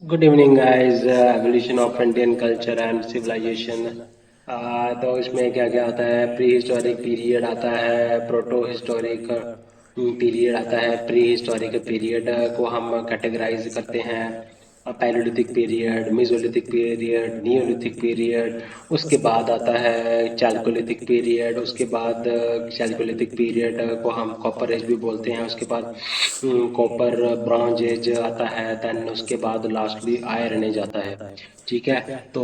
Good evening guys. Evolution of Indian culture and civilisation. तो इसमें क्या क्या आता है? प्री हिस्टोरिक पीरियड आता है, प्रोटो हिस्टोरिक पीरियड आता है। प्री हिस्टोरिक पीरियड को हम कैटेगराइज करते हैं palaeolithic period, Mesolithic period, Neolithic period. उसके बाद आता है चैल्कोलिथिक पीरियड। उसके बाद चैल्कोलिथिक पीरियड को हम कॉपर एज भी बोलते हैं। उसके बाद कॉपर ब्रॉन्ज एज आता है। देन उसके बाद लास्टली आयरन एज आता है। ठीक है। तो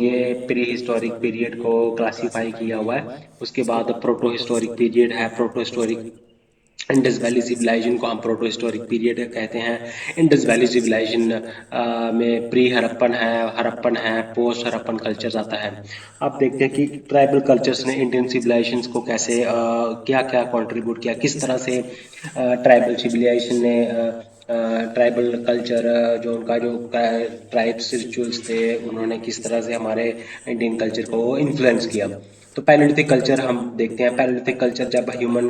ये प्री हिस्टोरिक पीरियड को क्लासीफाई किया हुआ है। उसके बाद प्रोटो हिस्टोरिक पीरियड है। Protohistoric Indus valley civilisation को हम प्रोटो हिस्टोरिक पीरियड कहते हैं। इंडस वैली सिविलाइजेशन में प्री हड़प्पन है, हड़प्पन है, पोस्ट हड़प्पन कल्चर्स आता है। अब देखते हैं कि ट्राइबल कल्चर्स ने इंडियन सिविलाइजेशन को कैसे क्या क्या कंट्रीब्यूट किया, किस तरह से ट्राइबल सिविलाइजेशन ने ट्राइबल कल्चर जो उनका जो ट्राइब्स रिचुअल्स थे उन्होंने किस तरह से हमारे इंडियन कल्चर को इन्फ्लुएंस किया। तो पैलेलिथिक कल्चर हम देखते हैं। पैलेलिथिक कल्चर जब ह्यूमन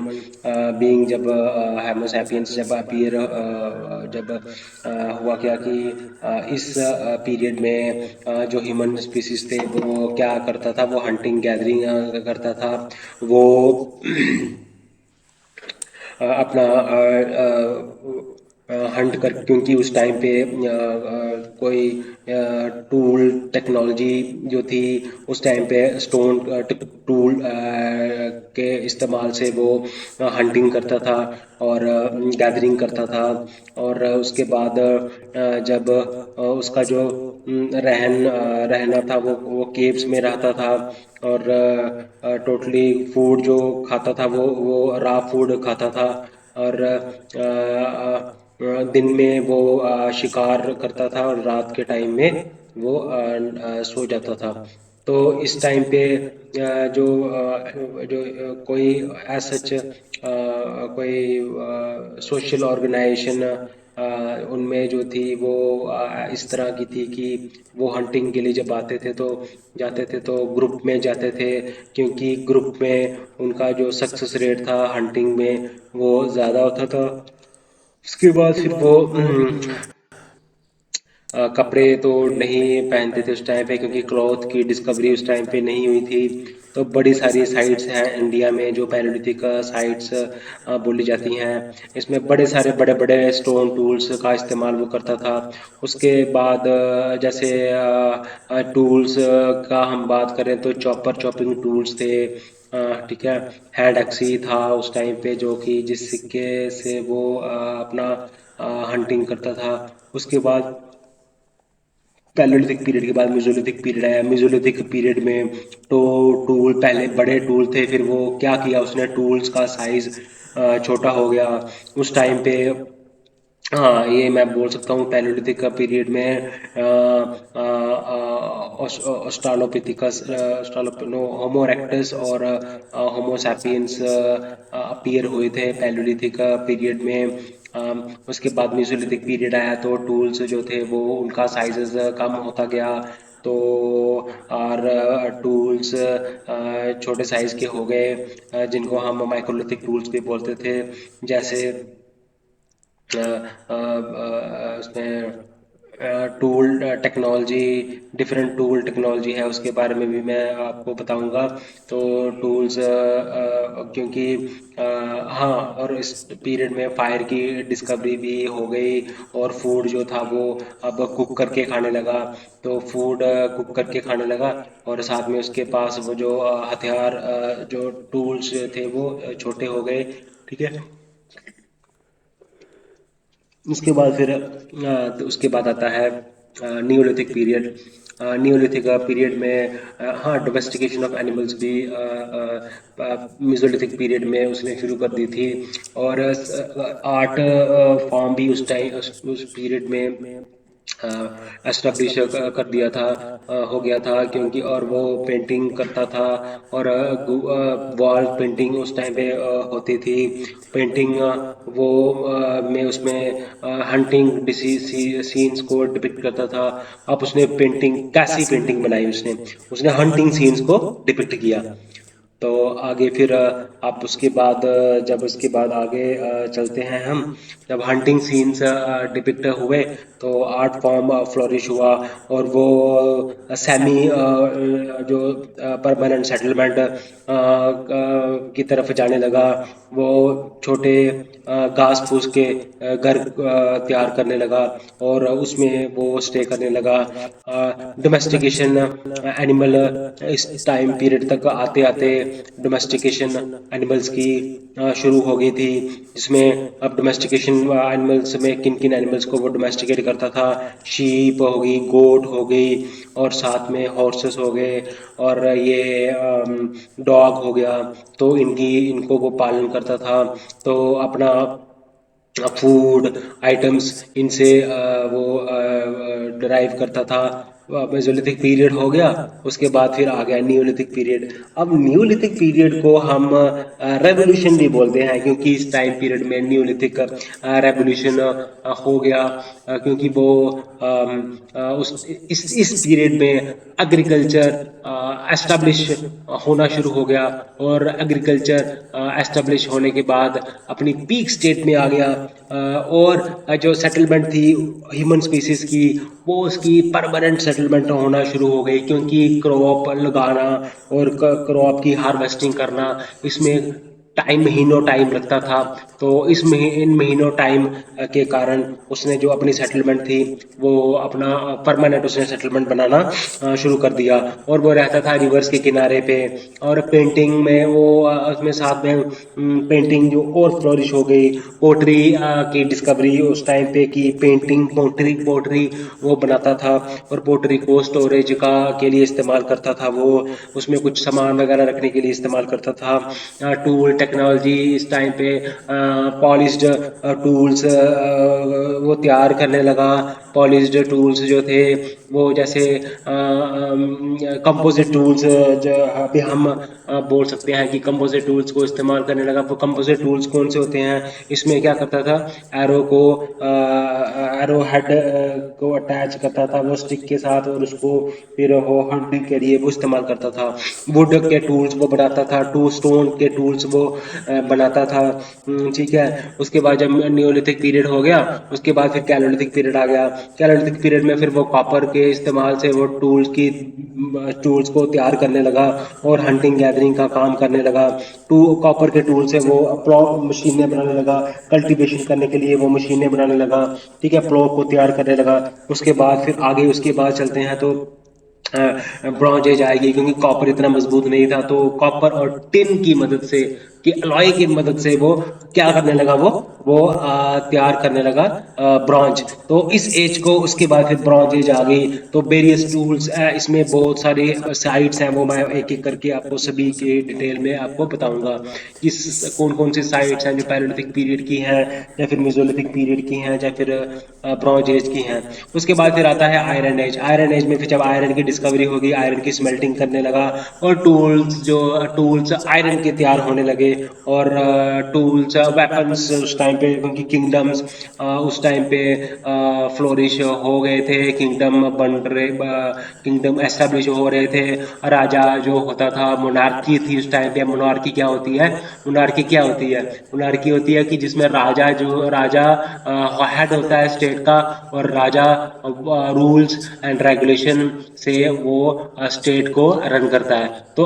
बीइंग जब होमो सैपियंस जब अपीयर जब हुआ क्या कि इस पीरियड में जो ह्यूमन स्पीसीज थे वो क्या करता था, वो हंटिंग गैदरिंग करता था। वो अपना हंट कर, क्योंकि उस टाइम पे कोई टूल टेक्नोलॉजी जो थी उस टाइम पे स्टोन टूल के इस्तेमाल से वो हंटिंग करता था और गैदरिंग करता था। और उसके बाद जब उसका जो रहना था वो केव्स में रहता था। और टोटली फूड जो खाता था वो रॉ फूड खाता था। और दिन में वो शिकार करता था और रात के टाइम में वो सो जाता था। तो इस टाइम पे कोई एज सच कोई सोशल ऑर्गेनाइजेशन उनमें जो थी वो इस तरह की थी कि वो हंटिंग के लिए जब आते थे तो जाते थे तो ग्रुप में जाते थे, क्योंकि ग्रुप में उनका जो सक्सेस रेट था हंटिंग में वो ज़्यादा होता था। उसके बाद फिर वो कपड़े तो नहीं पहनते थे उस टाइम पे, क्योंकि क्लॉथ की डिस्कवरी उस टाइम पे नहीं हुई थी। तो बड़ी सारी साइट्स हैं इंडिया में जो पैलेलिथिक साइट्स बोली जाती हैं। इसमें बड़े सारे बड़े बड़े स्टोन टूल्स का इस्तेमाल वो करता था। उसके बाद जैसे टूल्स का हम बात करें तो चॉपर चॉपिंग टूल्स थे। ठीक है। हैंड एक्सी था उस टाइम पे जो कि जिस सिक्के से वो अपना हंटिंग करता था। उसके बाद पैलेलिथिक पीरियड के बाद मेसोलिथिक पीरियड आया। मेसोलिथिक पीरियड में तो टूल पहले बड़े टूल थे, फिर वो क्या किया उसने, टूल्स का साइज छोटा हो गया उस टाइम पे। हाँ, ये मैं बोल सकता हूँ पैलेलिथिक का पीरियड में ऑस्ट्रालोपिथिकस नो होमो इरेक्टस और होमो सैपियंस अपीयर हुए थे पैलेलिथिक पीरियड में। उसके बाद मेसोलिथिक पीरियड आया तो टूल्स जो थे वो उनका साइजेस कम होता गया। तो और टूल्स छोटे साइज के हो गए, जिनको हम माइक्रोलिथिक टूल्स भी बोलते थे। जैसे उसमें tool technology, different tool technology है, उसके बारे में भी मैं आपको बताऊंगा। तो टूल्स क्योंकि हाँ, और इस पीरियड में फायर की डिस्कवरी भी हो गई और फूड जो था वो अब कुक करके खाने लगा। तो फूड कुक करके खाने लगा और साथ में उसके पास वो जो हथियार जो टूल्स थे वो छोटे हो गए। ठीक है। उसके बाद फिर तो उसके बाद आता है नियोलिथिक पीरियड। नियोलिथिक पीरियड में हाँ, डोमेस्टिकेशन ऑफ एनिमल्स भी मेसोलिथिक पीरियड में उसने शुरू कर दी थी। और आर्ट फॉर्म भी उस पीरियड में एस्टेब्लिश कर दिया था, हो गया था, क्योंकि और वो पेंटिंग करता था। और वॉल पेंटिंग उस टाइम पे होती थी। पेंटिंग वो में उसमें हंटिंग सीन्स को डिपिक्ट करता था। अब उसने पेंटिंग कैसी पेंटिंग बनाई, उसने उसने हंटिंग सीन्स को डिपिक्ट किया। तो आगे फिर आप उसके बाद जब उसके बाद आगे चलते हैं हम, जब हंटिंग सीन्स डिपिक्ट हुए तो आर्ट फॉर्म फ्लोरिश हुआ, और वो सेमी जो परमानेंट सेटलमेंट की तरफ जाने लगा। वो छोटे घास फूस के घर तैयार करने लगा, और उसमें वो स्टे करने लगा। डोमेस्टिकेशन एनिमल इस टाइम पीरियड तक आते आते डोमेस्टिकेशन एनिमल्स की शुरू हो गई थी, जिसमें अब डोमेस्टिकेशन एनिमल्स में किन किन एनिमल्स को वो डोमेस्टिकेट करता था। शीप हो गई, गोट हो गई, और साथ में हॉर्सेस हो गए, और ये डॉग हो गया। तो इनको वो पालन करता था। तो अपना फूड आइटम्स इनसे वो डराइव करता था। मेसोलिथिक पीरियड हो गया, उसके बाद फिर आ गया न्यूलिथिक पीरियड। अब न्यूलिथिक पीरियड को हम रेवोल्यूशन भी बोलते हैं, क्योंकि इस टाइम पीरियड में न्यूलिथिक रेवोल्यूशन हो गया, क्योंकि वो उस इस पीरियड में एग्रीकल्चर एस्टेब्लिश होना शुरू हो गया, और एग्रीकल्चर एस्टेब्लिश होने के बाद अपनी पीक स्टेट में आ गया। और जो सेटलमेंट थी ह्यूमन स्पीसीज की, वो उसकी परमानेंट सेटलमेंट होना शुरू हो गई, क्योंकि क्रॉप लगाना और क्रॉप की हार्वेस्टिंग करना, इसमें महीनों टाइम लगता था। तो इन महीनों टाइम के कारण उसने जो अपनी सेटलमेंट थी वो अपना परमानेंट उसने सेटलमेंट बनाना शुरू कर दिया, और वो रहता था रिवर्स के किनारे पे। और पेंटिंग में वो उसमें साथ में पेंटिंग जो और फ्लोरिश हो गई। पोट्री की डिस्कवरी उस टाइम पे की, पेंटिंग पोट्री वो बनाता था, और पोट्री को स्टोरेज का के लिए इस्तेमाल करता था। वो उसमें कुछ सामान वगैरह रखने के लिए इस्तेमाल करता था। टूल टेक्नोलॉजी इस टाइम पे पॉलिश्ड टूल्स वो तैयार करने लगा। पॉलिश्ड टूल्स जो थे वो जैसे कंपोजिट टूल्स, जो अभी हम बोल सकते हैं कि कंपोजिट टूल्स को इस्तेमाल करने लगा। वो कंपोजिट टूल्स कौन से होते हैं? इसमें क्या करता था, एरो हेड को अटैच करता था वो स्टिक के साथ, और उसको फिर वो हंटिंग के लिए वो इस्तेमाल करता था। वुड के टूल्स वो बनाता था, स्टोन के टूल्स वो बनाता था। ठीक है। उसके बाद जब न्यूलिथिक पीरियड हो गया, उसके बाद फिर कैलोलिथिक पीरियड आ गया। कैलोलिथिक पीरियड में फिर वो कॉपर के इस्तेमाल से वो टूल्स को तैयार करने लगा, और हंटिंग गैदरिंग का काम करने लगा। कॉपर के टूल से वो प्लॉ मशीनें बनाने लगा, कल्टीवेशन करने के लिए वो मशीनें बनाने लगा। ठीक है, प्लॉ को तैयार करने लगा। उसके बाद फिर आगे उसके बाद चलते हैं तो ब्रॉन्ज एज आएगी, क्योंकि कॉपर इतना मजबूत नहीं था। तो कॉपर और टिन की मदद से, कि अलॉय की मदद से वो क्या करने लगा, वो तैयार करने लगा ब्रॉन्ज। तो इस एज को उसके बाद फिर ब्रॉन्ज एज आ गई। तो वेरियस टूल्स, इसमें बहुत सारे साइट्स हैं, वो मैं एक एक करके आपको सभी के डिटेल में आपको बताऊंगा कि कौन कौन सी साइट्स हैं जो पैलेलिथिक पीरियड की हैं, या फिर मेसोलिथिक पीरियड की हैं, या फिर ब्रॉन्ज एज की हैं। उसके बाद फिर आता है आयरन एज। आयरन एज में फिर जब आयरन की डिस्कवरी होगी, आयरन की स्मेल्टिंग करने लगा, और टूल्स आयरन के तैयार होने लगे, और टूल्स वेपन्स उस टाइम पे, क्योंकि किंगडम्स उस टाइम पे फ्लोरिश हो गए थे, किंगडम एस्टेब्लिश हो रहे थे। राजा जो होता था, मोनार्की थी उस टाइम पे। मोनार्की क्या होती है? मोनार्की क्या होती है? मोनार्की होती है कि जिसमें राजा हेड होता है स्टेट का, और राजा रूल्स एंड रेगुलेशन से वो स्टेट को रन करता है। तो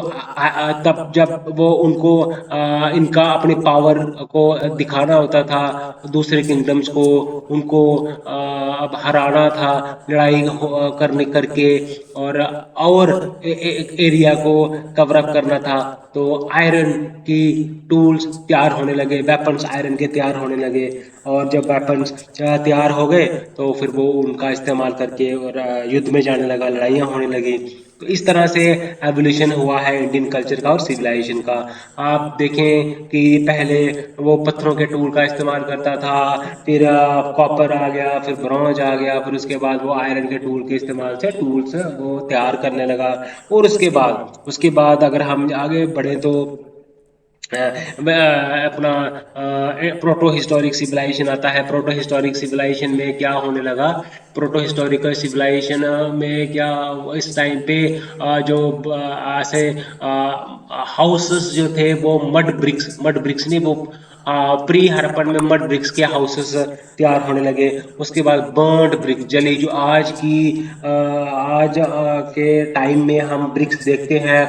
तब जब वो उनको इनका अपनी पावर को दिखाना होता था दूसरे किंगडम्स को, उनको अब हराना था लड़ाई करने करके, और एरिया को कवर अप करना था। तो आयरन की टूल्स तैयार होने लगे, वेपन्स आयरन के तैयार होने लगे। और जब वेपन्स तैयार हो गए तो फिर वो उनका इस्तेमाल करके और युद्ध में जाने लगा, लड़ाइयाँ होने लगी। तो इस तरह से एवोल्यूशन हुआ है इंडियन कल्चर का और सिविलाइजेशन का। आप देखें कि पहले वो पत्थरों के टूल का इस्तेमाल करता था, फिर कॉपर आ गया, फिर ब्रॉन्ज आ गया, फिर उसके बाद वो आयरन के टूल के इस्तेमाल से टूल्स वो तैयार करने लगा। और उसके बाद अगर हम आगे बढ़े तो अपना प्रोटो हिस्टोरिक सिविलाइजेशन आता है। प्रोटो हिस्टोरिक सिविलाइजेशन में क्या होने लगा, प्रोटो हिस्टोरिकल सिविलाइजेशन में क्या, इस टाइम पे जो ऐसे हाउसेस जो थे वो मड ब्रिक्स नहीं, वो प्री हड़प्पन में मड ब्रिक्स के हाउसेस तैयार होने लगे। उसके बाद बर्न्ड ब्रिक्स जली, जो आज की आज के टाइम में हम ब्रिक्स देखते हैं,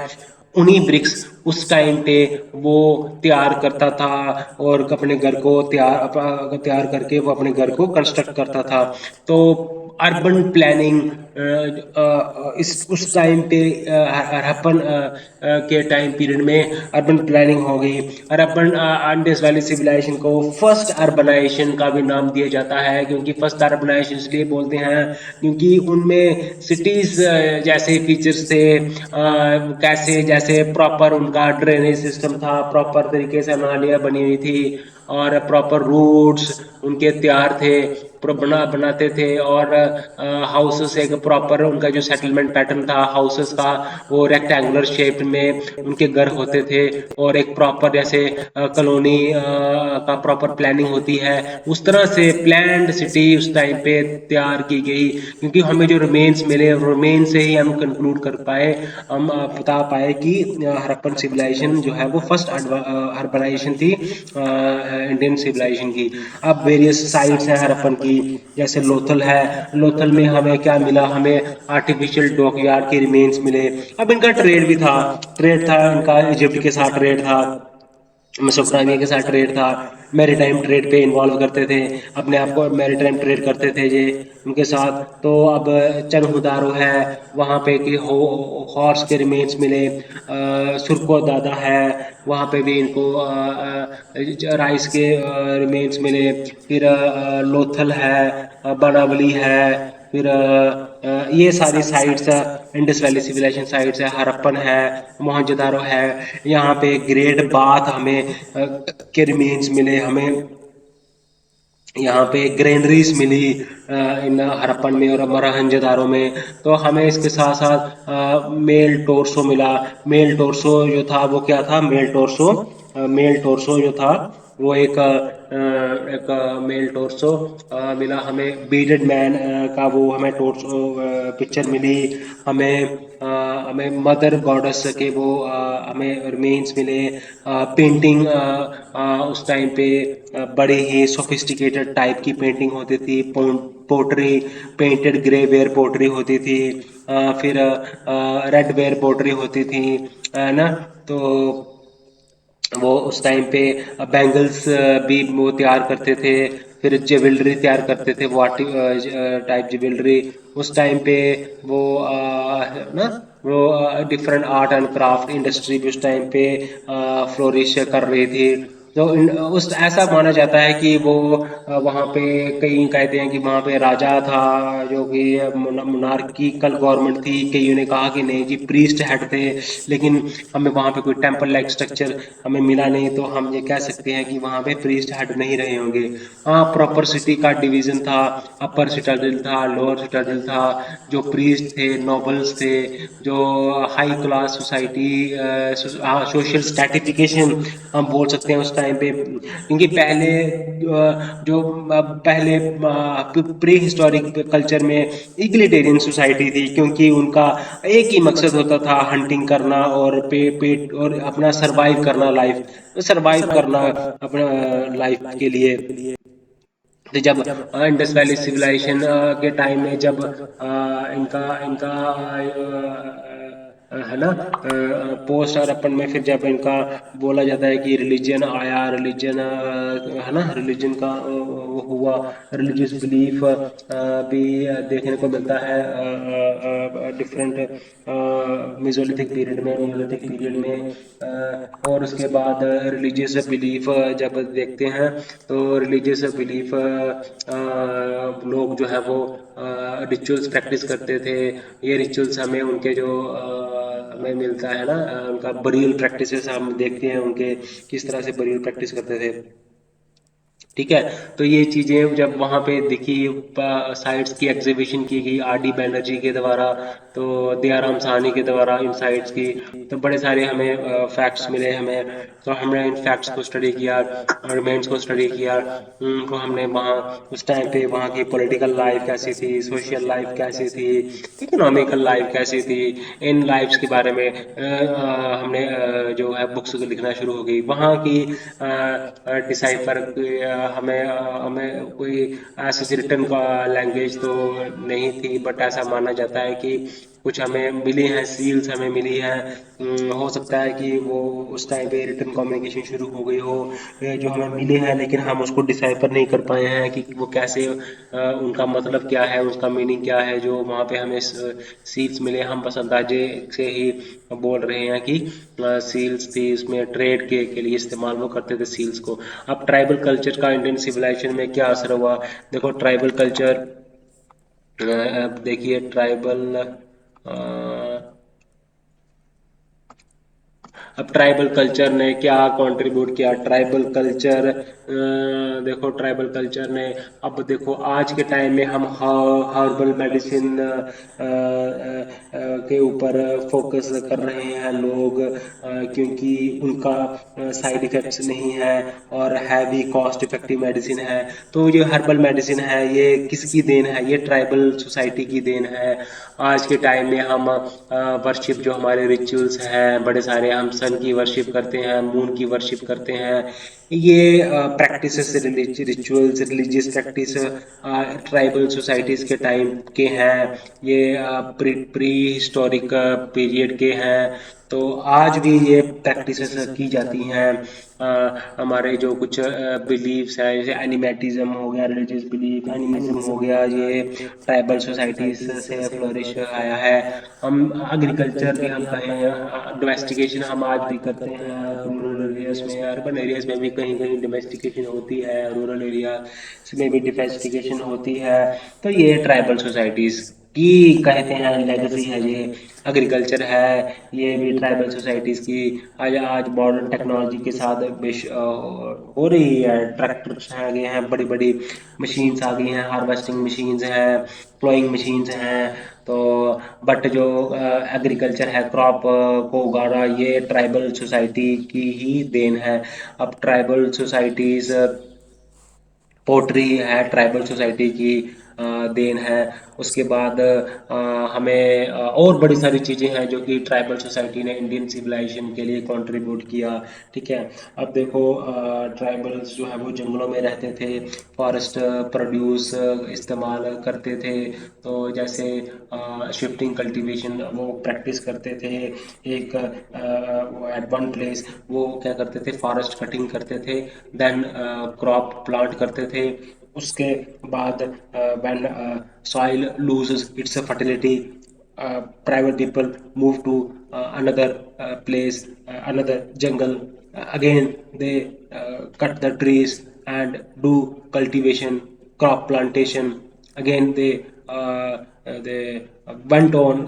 उन्हीं ब्रिक्स उस टाइम पे वो तैयार करता था और अपने घर को तैयार करके वो अपने घर को कंस्ट्रक्ट करता था। तो अर्बन प्लानिंग इस उस टाइम पे हड़प्पन के टाइम पीरियड में अर्बन प्लानिंग हो गई। अर्बन इंडस वैली सिविलाइजेशन को फर्स्ट अर्बनाइजेशन का भी नाम दिया जाता है, क्योंकि फर्स्ट अर्बनाइजेशन इसलिए बोलते हैं क्योंकि उनमें सिटीज जैसे फीचर्स थे, कैसे जैसे प्रॉपर उनका ड्रेनेज सिस्टम था, प्रॉपर तरीके से नालियाँ बनी हुई थी, और प्रॉपर रूट्स उनके तैयार थे, बनाते थे। और हाउसेस एक प्रॉपर उनका जो सेटलमेंट पैटर्न था हाउसेस का, वो रेक्टेंगुलर शेप में उनके घर होते थे, और एक प्रॉपर जैसे कॉलोनी का प्रॉपर प्लानिंग होती है, उस तरह से प्लान्ड सिटी उस टाइम पे तैयार की गई। क्योंकि हमें जो रिमेन्स मिले, रिमेन से ही हम कंक्लूड कर पाए, हम बता पाए कि हड़प्पन सिविलाइजेशन जो है वो फर्स्ट अर्बनाइजेशन थी इंडियन सिविलाइजेशन की। अब वेरियस साइट्स हैं हड़प्पन की, जैसे लोथल है। लोथल में हमें क्या मिला, हमें आर्टिफिशियल डॉकयार्ड के रिमेन्स मिले। अब इनका ट्रेड था इनका, इजिप्ट के साथ ट्रेड था, मेसोपोटामिया के साथ ट्रेड था, मैरीटाइम ट्रेड पे इन्वॉल्व करते थे, अपने आप को मैरीटाइम ट्रेड करते थे ये उनके साथ। तो अब चनहुदारो है, वहाँ पे कि हॉर्स के रिमेन्स मिले, सुरको दादा है, वहाँ पे भी इनको राइस के रिमेन्स मिले। फिर लोथल है, बनावली है, फिर ये सारी sites Indus valley civilisation sites है, हड़प्पन है, मोहनजोदारो है। यहाँ पे ग्रेट बाथ हमें के रिमेन्स मिले, हमें यहाँ पे ग्रेनरीज मिली इन हड़प्पन में और मोहनजोदारो में। तो हमें इसके साथ साथ मेल टोर्सो मिला। मेल टोर्सो जो था वो क्या था, मेल टोर्सो जो था वो एक मेल टोर्सो मिला हमें। बीडेड मैन का वो हमें टोर्सो पिक्चर मिली। हमें हमें मदर गॉडेस के वो हमें रिमेन्स मिले। पेंटिंग उस टाइम पे बड़े ही सोफिस्टिकेटेड टाइप की पेंटिंग होती थी। Pottery, painted grey ware pottery होती थी, फिर रेड वेयर पोट्री होती थी, है ना। तो वो उस टाइम पे बैंगल्स भी वो तैयार करते थे, फिर ज्वेलरी तैयार करते थे, वाटी टाइप ज्वेलरी उस टाइम पे। वो ना वो different art and craft industry भी उस टाइम पे फ्लोरिश कर रही थी। तो उस ऐसा माना जाता है कि वो वहाँ पे, कई कहते हैं कि वहाँ पे राजा था जो कि मोनार्किकल गवर्नमेंट थी, कईयों ने कहा कि नहीं जी प्रीस्ट हेड थे, लेकिन हमें वहाँ पे कोई टेम्पल लाइक स्ट्रक्चर हमें मिला नहीं, तो हम ये कह सकते हैं कि वहाँ पे प्रीस्ट हेड नहीं रहे होंगे। हाँ, प्रॉपर सिटी का डिवीजन था, अपर सिटाडेल था, लोअर सिटाडेल था। जो प्रीस्ट थे, नोबल्स थे, जो high class society, social stratification हम बोल सकते हैं उस टाइम पे। क्योंकि पहले जो पहले प्री हिस्टोरिक कल्चर में इक्लिटेरियन सोसाइटी थी, क्योंकि उनका एक ही मकसद होता था हंटिंग करना और पेट और अपना सरवाइव करना अपना लाइफ के लिए। तो जब इंडस वैली सिविलाइजेशन के टाइम में जब इनका इनका है ना पोस्ट हड़प्पन में, फिर जब इनका बोला जाता है कि रिलीजन आया, रिलीजन है ना, रिलीजन का वो हुआ, रिलीजियस बिलीफ भी देखने को मिलता है डिफरेंट मेसोलिथिक पीरियड में, नियोलिथिक पीरियड में। और उसके बाद रिलीजियस बिलीफ जब देखते हैं, तो रिलीजियस बिलीफ लोग जो है वो रिचुअल्स प्रैक्टिस करते थे। ये रिचुअल्स हमें उनके जो हमें मिलता है ना, उनका बरियल प्रैक्टिसेस हम देखते हैं, उनके किस तरह से बरियल प्रैक्टिस करते थे। ठीक है। तो ये चीजें जब वहां पे दिखी, साइट्स की एग्जीबिशन की गई आर डी बैनर्जी के द्वारा, तो दयाराम साहनी के द्वारा इन साइट्स की, तो बड़े सारे हमें फैक्ट्स मिले हमें। तो हमने इन फैक्ट्स को स्टडी किया, आर्गुमेंट्स को स्टडी किया। उनको हमने वहाँ उस टाइम पे वहाँ की पॉलिटिकल लाइफ कैसी थी, सोशल लाइफ कैसी थी, इकोनॉमिकल लाइफ कैसी थी, इन लाइफ्स के बारे में हमने जो है बुक्स लिखना शुरू हो गई। वहाँ की डिसाइफर हमें कोई ऐसी रिटर्न का लैंग्वेज तो नहीं थी, बट ऐसा माना जाता है कि कुछ हमें मिली हैं, सील्स हमें मिली हैं। हो सकता है कि वो उस टाइम पे रिटर्न कम्युनिकेशन शुरू हो गई हो, जो हमें मिले हैं, लेकिन हम उसको डिसाइफर नहीं कर पाए हैं कि वो कैसे, उनका मतलब क्या है, उसका मीनिंग क्या है। जो वहाँ पे हमें सील्स मिले, हम बस अंदाजे से ही बोल रहे हैं कि सील्स थी, उसमें ट्रेड के लिए इस्तेमाल वो करते थे सील्स को। अब ट्राइबल कल्चर का इंडियन सिविलाइजेशन में क्या असर हुआ? देखो ट्राइबल कल्चर, अब देखिए ट्राइबल, अब ट्राइबल कल्चर ने क्या कंट्रीब्यूट किया? ट्राइबल कल्चर, देखो ट्राइबल कल्चर ने, अब देखो आज के टाइम में हम हर्बल मेडिसिन के ऊपर फोकस कर रहे हैं लोग, क्योंकि उनका साइड इफेक्ट्स नहीं है और हैवी कॉस्ट इफेक्टिव मेडिसिन है। तो ये हर्बल मेडिसिन है, ये किसकी देन है? ये ट्राइबल सोसाइटी की देन है। आज के टाइम में हम वर्शिप, जो हमारे रिचुअल्स हैं बड़े सारे, हम सन की वर्शिप करते हैं, मून की वर्शिप करते हैं। ये practices, rituals, religious practice tribal societies के टाइम के हैं। ये प्री हिस्टोरिक पीरियड के हैं। तो आज भी ये प्रैक्टिसेस की जाती हैं। हमारे जो कुछ बिलीव्स हैं, जैसे एनिमेटिज्म हो गया, रिलीजियस बिलीफ, एनिमिज्म हो गया, ये ट्राइबल सोसाइटीज से फ्लोरिश आया है। हम एग्रीकल्चर भी हम कहें, डोमेस्टिकेशन हम आज भी करते हैं रूरल एरियाज में, अर्बन एरियाज में भी कहीं कहीं डोमेस्टिकेशन होती है, रूरल एरियाज में भी डिफेस्टिकेशन होती है। तो ये ट्राइबल सोसाइटीज की कहते हैं लेगेसी है ये, एग्रीकल्चर है, ये भी ट्राइबल सोसाइटीज की। आज आज मॉडर्न टेक्नोलॉजी के साथ हो रही है, ट्रैक्टर्स आ गए हैं, बड़ी बड़ी मशीन्स आ गई हैं, हार्वेस्टिंग मशीन्स हैं, प्लोइंग मशीन्स हैं। तो बट जो एग्रीकल्चर है, क्रॉप को उगाना, ये ट्राइबल सोसाइटी की ही देन है। अब ट्राइबल सोसाइटीज, पोट्री है, ट्राइबल सोसाइटी की देन है। उसके बाद हमें और बड़ी सारी चीज़ें हैं जो कि ट्राइबल सोसाइटी ने इंडियन सिविलाइजेशन के लिए कंट्रीब्यूट किया। ठीक है। अब देखो ट्राइबल्स जो है वो जंगलों में रहते थे, फॉरेस्ट प्रोड्यूस इस्तेमाल करते थे। तो जैसे शिफ्टिंग कल्टीवेशन वो प्रैक्टिस करते थे। एक एट वन प्लेस वो क्या करते थे, फॉरेस्ट कटिंग करते थे, देन क्रॉप प्लांट करते थे। उसके बाद when soil loses it's fertility, private people move to another place, another jungle. Again, they cut the trees and do cultivation, crop plantation. Again, they went on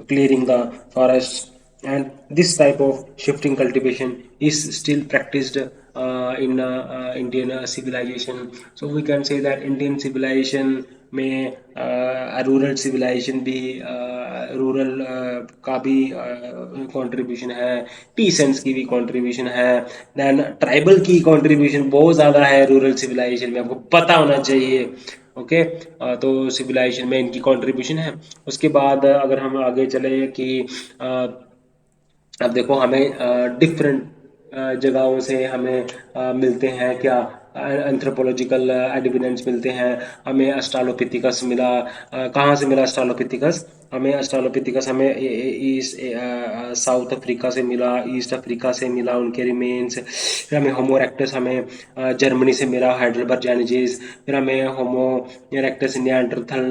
clearing the forests, and this type of shifting cultivation is still practiced in Indian civilization. So we can say that Indian civilization में rural civilisation भी, rural का भी contribution है, peasants की भी contribution है, then tribal की contribution बहुत ज़्यादा है रूरल सिविलाइजेशन में, आपको पता होना चाहिए। ओके। तो सिविलाइजेशन में इनकी कंट्रीब्यूशन है। उसके बाद अगर हम आगे चले कि अब देखो हमें डिफरेंट जगहों से हमें मिलते हैं क्या, एंथ्रोपोलॉजिकल एविडेंस मिलते हैं। हमें अस्ट्रालोपिथिकस मिला, कहाँ से मिला अस्ट्रालोपिथिकस? हमें अस्ट्रालोपिथिकस हमें साउथ अफ्रीका से मिला, ईस्ट अफ्रीका से मिला उनके रिमेन्स। फिर हमें होमो इरेक्टस हमें जर्मनी से मिला, हाइडेलबर्ग जेनेसिस। फिर हमें होमो इरेक्टस निएंडरथल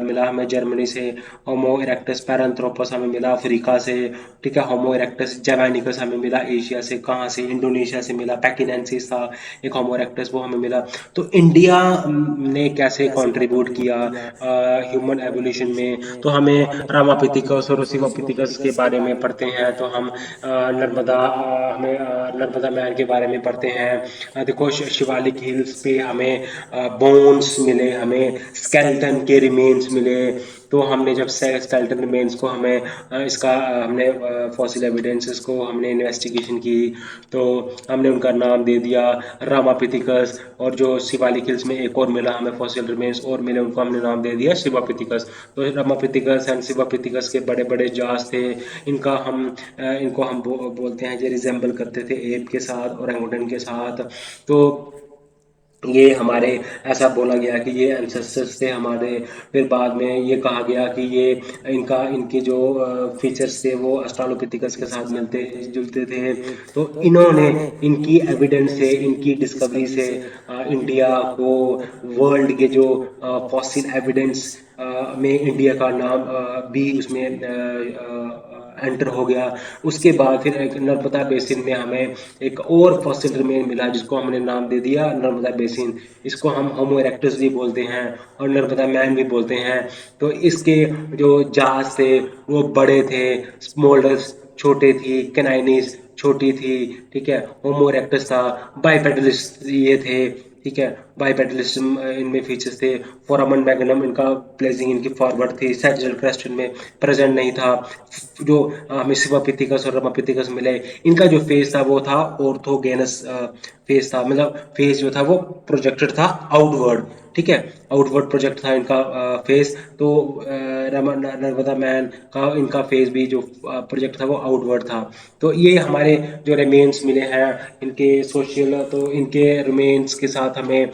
मिला हमें जर्मनी से। होमो इरेक्टस पैरांथ्रोपस हमें मिला अफ्रीका से। ठीक है। होमो इरेक्टस जैवानिकस हमें मिला एशिया से, कहाँ से? इंडोनेशिया से मिला। पैकिनेंसिस था एक होमो इरेक्टस, वो हमें मिला। तो इंडिया ने कैसे कंट्रीब्यूट किया ह्यूमन एवोल्यूशन में? तो हमें रामापिथिकस और शिवापिथिकस के बारे में पढ़ते हैं, तो हम नर्मदा मैन के बारे में पढ़ते हैं। देखो शिवालिक हिल्स पे हमें बोन्स मिले, हमें स्केलेटन के रिमेन्स मिले। तो हमने जब स्केलेटन रिमेन्स को हमें हमने फॉसिल एविडेंसेस को हमने इन्वेस्टिगेशन की, तो हमने उनका नाम दे दिया रामापिथिकस। और जो शिवालिक हिल्स में एक और मिला हमें फॉसिल रिमेन्स और मिले, उनको हमने नाम दे दिया शिवापिथिकस। तो रामापिथिकस एंड शिवापिथिकस के बड़े बड़े जास थे। इनको हम बोलते हैं, ये रिजेंबल करते थे एप के साथ और ओरेंगुटन के साथ। तो ये हमारे, ऐसा बोला गया कि ये एंसेस्टर्स थे हमारे। फिर बाद में ये कहा गया कि ये इनके जो फीचर्स थे वो ऑस्ट्रालोपिथिकस के साथ मिलते जुलते थे। तो इन्होंने, इनकी एविडेंस से, इनकी डिस्कवरी से इंडिया को वर्ल्ड के जो फॉसिल एविडेंस में इंडिया का नाम भी उसमें एंटर हो गया। उसके बाद फिर एक नर्मदा बेसिन में हमें एक और फॉसिल रिमेन मिला, जिसको हमने नाम दे दिया नर्मदा बेसिन। इसको हम होमो इरेक्टस भी बोलते हैं और नर्मदा मैन भी बोलते हैं। तो इसके जो जहाज थे वो बड़े थे, स्मोल्डर्स छोटे थी, कैनाइनिस छोटी थी, ठीक है। होमो इरेक्टस था, बाइपेडलिस्ट ये थे, ठीक है। बाइपेडलिज्म इनमें फीचर्स थे। फोरामन मैग्नम इनका प्लेजिंग इनकी फॉरवर्ड थी। सैजिटल क्रेस्ट इनमें प्रेजेंट नहीं था। जो हमें शिवापिथिकस और रमापिथिकस मिले, इनका जो फेस था वो था ऑर्थोगेनस फेस था, मतलब फेस जो था वो प्रोजेक्टेड था आउटवर्ड, ठीक है। आउटवर्ड प्रोजेक्ट था इनका फेस। तो नर्मदा मैन का इनका फेस भी जो प्रोजेक्ट था वो आउटवर्ड था। तो ये हमारे जो रिमेन्स मिले हैं इनके सोशल, तो इनके रिमेन्स के साथ हमें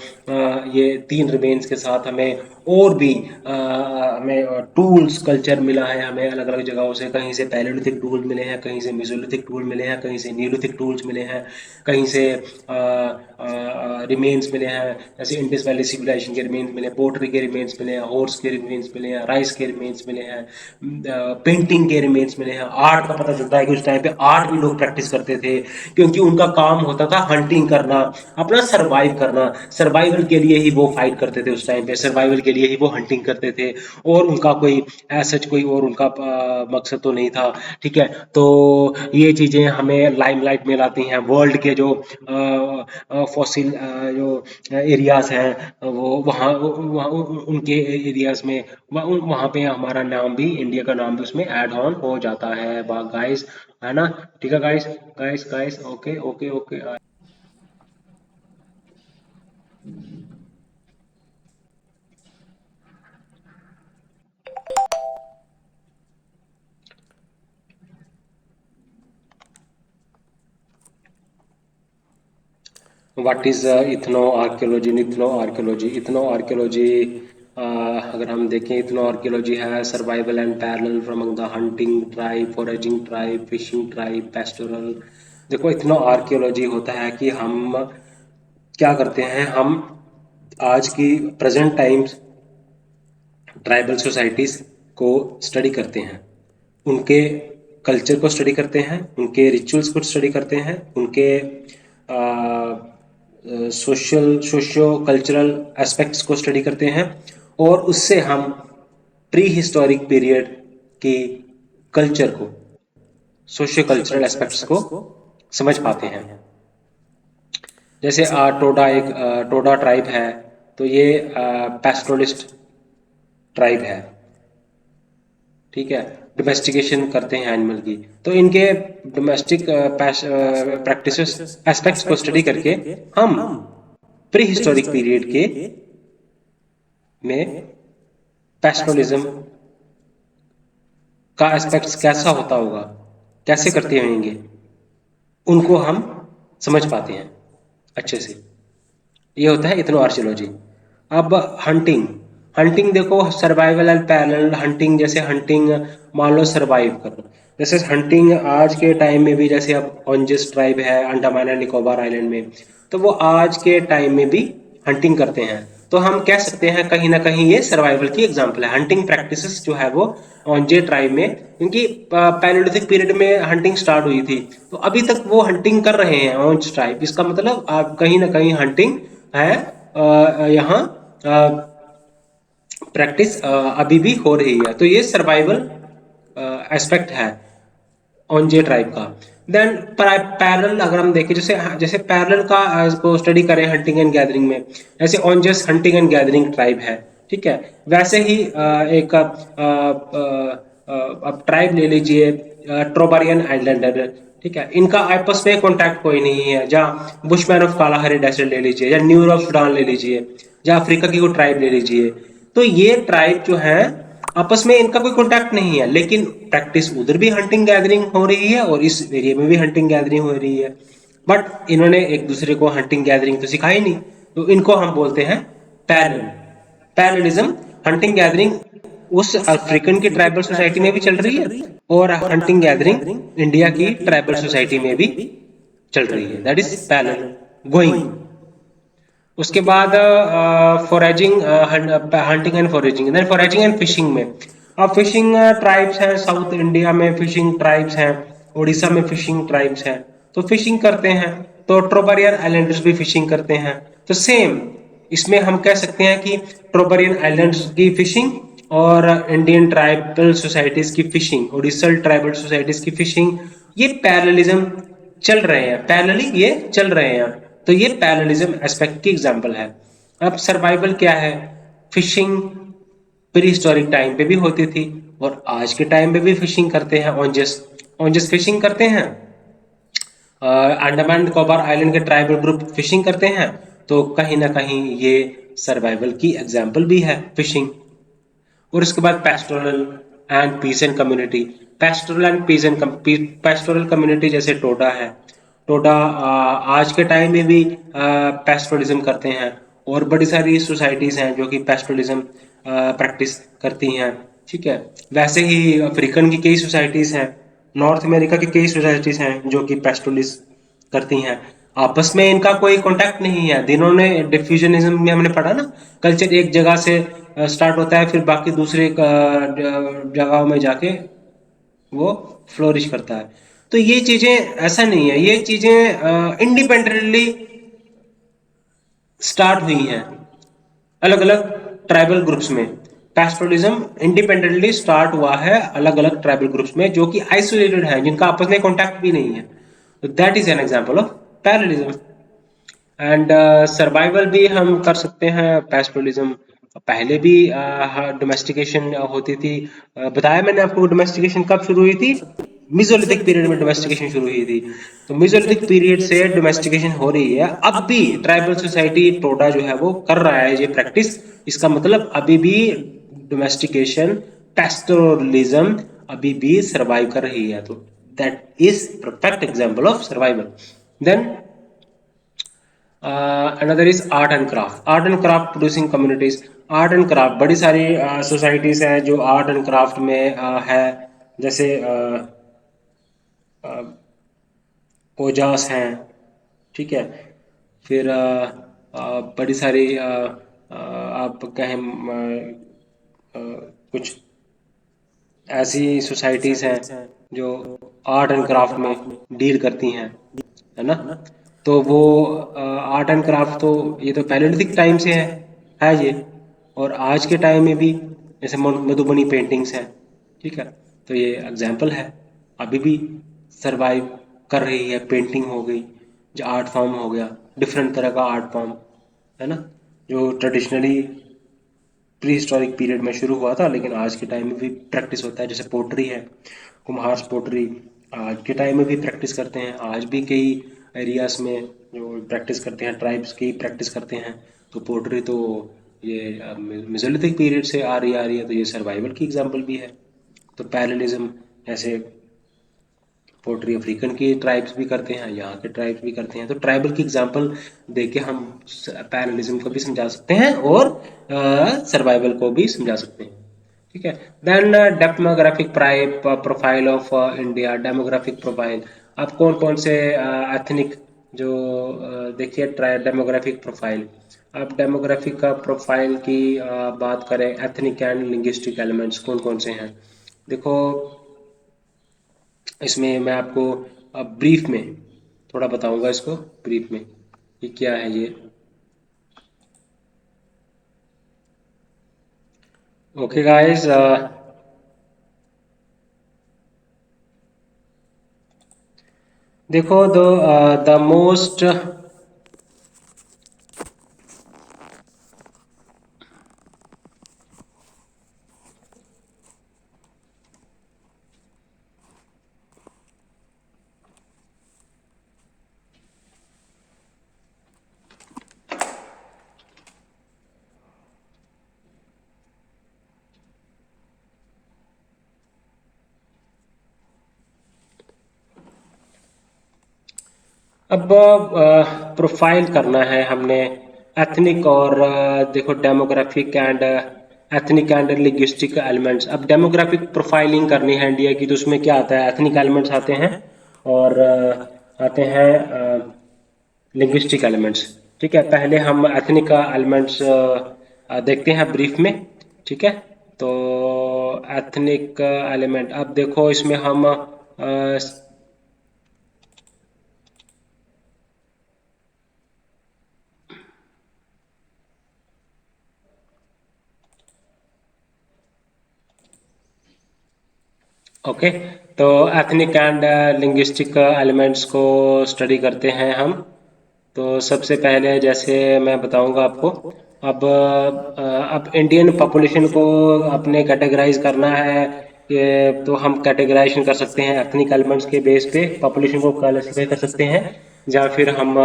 ये 3 रिमेन्स के साथ हमें और भी हमें टूल्स कल्चर मिला है हमें अलग अलग जगहों से। कहीं से पैलेलिथिक टूल मिले हैं, कहीं से मेसोलिथिक टूल मिले हैं, कहीं से न्यूलिथिक टूल्स मिले हैं, कहीं से रिमेन्स मिले हैं, जैसे इंडस वैली सिविलाइजेशन के रिमेन्स मिले, पोट्री के रिमेन्स मिले हैं, हॉर्स के रिमेन्स मिले हैं, राइस के रिमेन्स मिले हैं, पेंटिंग के रिमेन्स मिले हैं। आर्ट का पता चलता है कि उस टाइम पे आर्ट भी लोग प्रैक्टिस करते थे, क्योंकि उनका काम होता था हंटिंग करना, अपना सर्वाइव करना। सर्वाइवल के लिए ही वो फाइट करते थे उस टाइम पे, सर्वाइवल के लिए ही वो हंटिंग करते थे, और उनका कोई सच कोई और उनका मकसद तो नहीं था, ठीक है। तो ये चीजें हमें लाइमलाइट में लाती हैं। वर्ल्ड के जो फॉसिल जो एरियाज हैं वो वहाँ उनके एरियाज में वहाँ पे हमारा नाम भी, इंडिया का नाम भी उसमें ऐड ऑन हो जाता है गाइस, है ना। ठीक है guys, guys guys, okay okay okay. What is ethno archaeology? Ethno archaeology अगर हम देखें, इथनो आर्कियोलॉजी है survival and parallel from among the hunting tribe, foraging tribe, fishing tribe, pastoral. देखो इथनो आर्कियोलॉजी होता है कि हम क्या करते हैं, हम आज की प्रेजेंट टाइम्स ट्राइबल सोसाइटीज को स्टडी करते हैं, उनके कल्चर को स्टडी करते हैं, उनके रिचुअल्स को स्टडी करते हैं, उनके सोशियो कल्चरल एस्पेक्ट्स को स्टडी करते हैं, और उससे हम प्री हिस्टोरिक पीरियड की कल्चर को, सोशियो कल्चरल एस्पेक्ट्स को समझ पाते हैं। जैसे टोडा ट्राइब है, तो ये पैस्टोरलिस्ट ट्राइब है, ठीक है। डोमेस्टिकेशन करते हैं एनिमल की। तो इनके डोमेस्टिक प्रैक्टिसेस एस्पेक्ट्स को स्टडी करके हम प्री हिस्टोरिक पीरियड के में पैस्टोरलिज्म का एस्पेक्ट्स कैसा होता होगा, कैसे करते होंगे, उनको हम समझ पाते हैं अच्छे से। ये होता है इथनो आर्कियोलॉजी। अब हंटिंग, हंटिंग देखो सर्वाइवल एंड पैरेलल हंटिंग। जैसे हंटिंग मान लो सर्वाइव करना, जैसे हंटिंग आज के टाइम में भी, जैसे अब ओंजेस ट्राइब है अंडमान एंड निकोबार आइलैंड में, तो वो आज के टाइम में भी हंटिंग करते हैं। तो हम कह सकते हैं कहीं ना कहीं ये सर्वाइवल की एग्जांपल है। हंटिंग प्रैक्टिसेस जो है वो ओंजे ट्राइब में, क्योंकि पैलेलिथिक पीरियड में हंटिंग स्टार्ट हुई थी, तो अभी तक वो हंटिंग कर रहे हैं ओंज ट्राइब। इसका मतलब कहीं ना कहीं हंटिंग है यहाँ प्रैक्टिस अभी भी हो रही है। तो ये सर्वाइवल एस्पेक्ट है ओंजे ट्राइब का। देन पैरेलल अगर हम देखें, जैसे जैसे पैरेलल का को स्टडी करें हंटिंग एंड गैदरिंग में, जैसे Onges hunting and gathering tribe है, ठीक है। वैसे ही एक अब ट्राइब ले लीजिए ट्रोबारियन आइलैंडर, ठीक है। इनका आपस में कॉन्टैक्ट कोई नहीं है। जहाँ बुशमैन ऑफ कालाहारी डेजर्ट ले लीजिए, या न्यूर ऑफ सूडान ले लीजिए, या अफ्रीका की कोई ट्राइब ले लीजिए, तो ये ट्राइब जो है आपस में इनका कोई कॉन्टैक्ट नहीं है, लेकिन प्रैक्टिस उधर भी हंटिंग गैदरिंग हो रही है और इस एरिया में भी हंटिंग गैदरिंग हो रही है। बट इन्होंने एक दूसरे को हंटिंग गैदरिंग तो सिखाई नहीं, तो इनको हम बोलते हैं पैरेलल। पैरेललिज्म, हंटिंग गैदरिंग उस अफ्रीकन की ट्राइबल सोसाइटी में भी चल रही है और हंटिंग गैदरिंग इंडिया की ट्राइबल सोसाइटी में भी चल रही है। That is parallel going. उसके बाद foraging, hunting and foraging. Then foraging and fishing में, अब फिशिंग ट्राइब्स हैं, साउथ इंडिया में फिशिंग ट्राइब्स हैं, उड़ीसा में फिशिंग ट्राइब्स हैं, तो फिशिंग करते हैं। तो ट्रोबरियन आइलैंडर्स भी फिशिंग करते हैं। तो सेम इसमें हम कह सकते हैं कि ट्रोबरियन आइलैंड्स की फिशिंग और इंडियन ट्राइबल सोसाइटीज की फिशिंग, उड़ीसा ट्राइबल सोसाइटीज की फिशिंग, ये पैरेललिज्म चल रहे हैं, पैरेलली ये चल रहे हैं। तो ये पैरेललिज्म एस्पेक्ट की एग्जांपल है। अब सर्वाइवल क्या है? फिशिंग प्री हिस्टोरिक टाइम पे भी होती थी और आज के टाइम पे भी फिशिंग करते हैं। ओंजेस ओंजेस फिशिंग करते हैं, अंडमान निकोबार आइलैंड के ट्राइबल ग्रुप फिशिंग करते हैं। तो कहीं ना कहीं ये सर्वाइवल की एग्जांपल भी है फिशिंग। और इसके बाद pastoral and pheasant community. Pastoral and pheasant pastoral community जैसे टोडा है, टोडा आज के टाइम में भी पेस्टोरलिज्म करते हैं और बड़ी सारी सोसाइटीज हैं जो कि पेस्टोरलिज्म प्रैक्टिस करती हैं, ठीक है। वैसे ही अफ्रीकन की कई सोसाइटीज हैं, नॉर्थ अमेरिका की कई सोसाइटीज हैं जो कि पेस्टोरलिज्म करती हैं। आपस में इनका कोई कांटेक्ट नहीं है। दिनों ने डिफ्यूजनिज्म में हमने पढ़ा ना, कल्चर एक जगह से स्टार्ट होता है, फिर बाकी दूसरे जगहों में जाके वो फ्लोरिश करता है। तो ये चीजें ऐसा नहीं है, ये चीजें इंडिपेंडेंटली स्टार्ट हुई हैं अलग अलग ट्राइबल ग्रुप्स में। पैस्टोरलिज्म इंडिपेंडेंटली स्टार्ट हुआ है अलग अलग ट्राइबल ग्रुप्स में, जो कि आइसोलेटेड है, जिनका आपस में कॉन्टैक्ट भी नहीं है। तो that is an example of parallelism. And survival भी हम कर सकते हैं पैस्टोरलिज्म। पहले भी डोमेस्टिकेशन होती थी। बताया मैंने आपको डोमेस्टिकेशन कब शुरू हुई थी? मिजोलिथिक पीरियड में डोमेस्टिकेशन शुरू हुई थी। तो मिजोलिथिक पीरियड से डोमेस्टिकेशन हो रही है। अब भी ट्राइबल सोसाइटी टोडा जो है वो कर रहा है ये प्रैक्टिस। इसका मतलब अभी भी डोमेस्टिकेशन, पैस्टोरलिज्म अभी भी सर्वाइव कर रही है। तो that is perfect example of survival. Then another is art and craft. Art and craft producing communities. Art and craft बड़ी सारी सोसाइटीज हैं जो आर्ट एंड क्राफ्ट में है। जैसे ओजास हैं, ठीक है। फिर बड़ी सारी आप कहें कुछ ऐसी सोसाइटीज हैं जो आर्ट एंड क्राफ्ट में डील करती हैं, है ना। तो वो आर्ट एंड क्राफ्ट तो ये तो पैलेलिथिक टाइम से है ये, और आज के टाइम में भी जैसे मधुबनी पेंटिंग्स हैं, ठीक है। तो ये एग्जाम्पल है, अभी भी सरवाइव कर रही है। पेंटिंग हो गई, जो आर्ट फॉर्म हो गया, डिफरेंट तरह का आर्ट फॉर्म, है ना, जो ट्रेडिशनली प्री हिस्टोरिक पीरियड में शुरू हुआ था लेकिन आज के टाइम में भी प्रैक्टिस होता है। जैसे पोट्री है, कुम्हार पोट्री आज के टाइम में भी प्रैक्टिस करते हैं। आज भी कई एरियाज में जो प्रैक्टिस करते हैं, ट्राइब्स की प्रैक्टिस करते हैं। तो पोट्री तो ये मेसोलिथिक पीरियड से आ रही है, तो ये सर्वाइवल की एग्जांपल भी है। तो पैरेललिज्म ऐसे पोट्री अफ्रीकन की ट्राइब्स भी करते हैं, यहाँ के ट्राइब्स भी करते हैं। तो ट्राइबल की एग्जांपल देके हम पैरेललिज्म को भी समझा सकते हैं और सर्वाइवल को भी समझा सकते हैं, ठीक है। Then demographic profile of India. Demographic profile, आप कौन कौन से एथनिक जो देखिए डेमोग्राफिक प्रोफाइल, आप डेमोग्राफिक का प्रोफाइल की बात करें, एथनिक एंड लिंग्विस्टिक एलिमेंट्स कौन कौन से हैं। देखो इसमें मैं आपको ब्रीफ में थोड़ा बताऊंगा, इसको ब्रीफ में ये क्या है। ये Okay, guys. देखो द मोस्ट अब प्रोफाइल करना है हमने एथनिक और देखो demographic and ethnic and linguistic elements. अब डेमोग्राफिक प्रोफाइलिंग करनी है इंडिया की, तो उसमें क्या आता है, एथनिक एलिमेंट्स आते हैं और आते हैं लिंग्विस्टिक एलिमेंट्स। ठीक है, पहले हम एथनिक एलिमेंट्स देखते हैं ब्रीफ में। ठीक है, तो एथनिक एलिमेंट, अब देखो इसमें हम ओके, तो एथनिक एंड लिंग्विस्टिक एलिमेंट्स को स्टडी करते हैं हम। तो सबसे पहले जैसे मैं बताऊंगा आपको, अब इंडियन पॉपुलेशन को अपने कैटेगराइज करना है कि तो हम कैटेगराइजेशन कर सकते हैं एथनिक एलिमेंट्स के बेस पे, पॉपुलेशन को क्लासिफाई कर सकते हैं, या फिर हम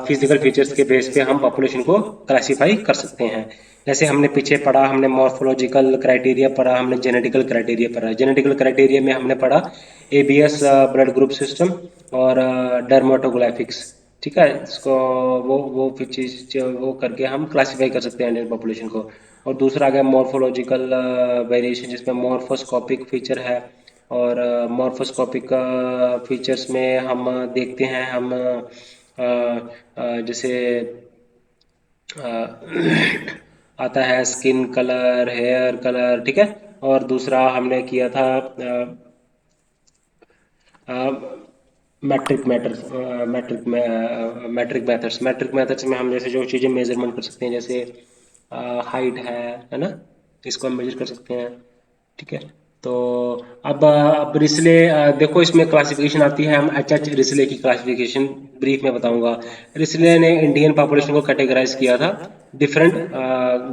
फिजिकल फीचर्स के बेस पे हम पॉपुलेशन को क्लासिफाई कर सकते हैं। जैसे हमने पीछे पढ़ा, हमने मॉर्फोलॉजिकल क्राइटेरिया पढ़ा, हमने जेनेटिकल क्राइटेरिया पढ़ा। जेनेटिकल क्राइटेरिया में हमने पढ़ा एबीएस ब्लड ग्रुप सिस्टम और डर्माटोग्राफिक्स। ठीक है, इसको वो चीज वो करके हम क्लासिफाई कर सकते हैं इंडियन पॉपुलेशन को। और दूसरा आ गया मॉर्फोलॉजिकल वेरिएशन, जिसमें मॉर्फोस्कोपिक फीचर है। और मॉर्फोस्कोपिक फीचर्स में हम देखते हैं, हम जैसे अ, आता है स्किन कलर, हेयर कलर। ठीक है, और दूसरा हमने किया था मैट्रिक मैटर्स, मैट्रिक मैथड्स में हम जैसे जो चीज़ें मेजरमेंट कर सकते हैं, जैसे हाइट है ना, इसको हम मेजर कर सकते हैं। ठीक है, तो अब रिस्ले देखो इसमें क्लासिफिकेशन आती है, हम एच रिस्ले की क्लासिफिकेशन ब्रीफ में बताऊंगा। रिस्ले ने इंडियन पॉपुलेशन को कैटेगराइज किया था डिफरेंट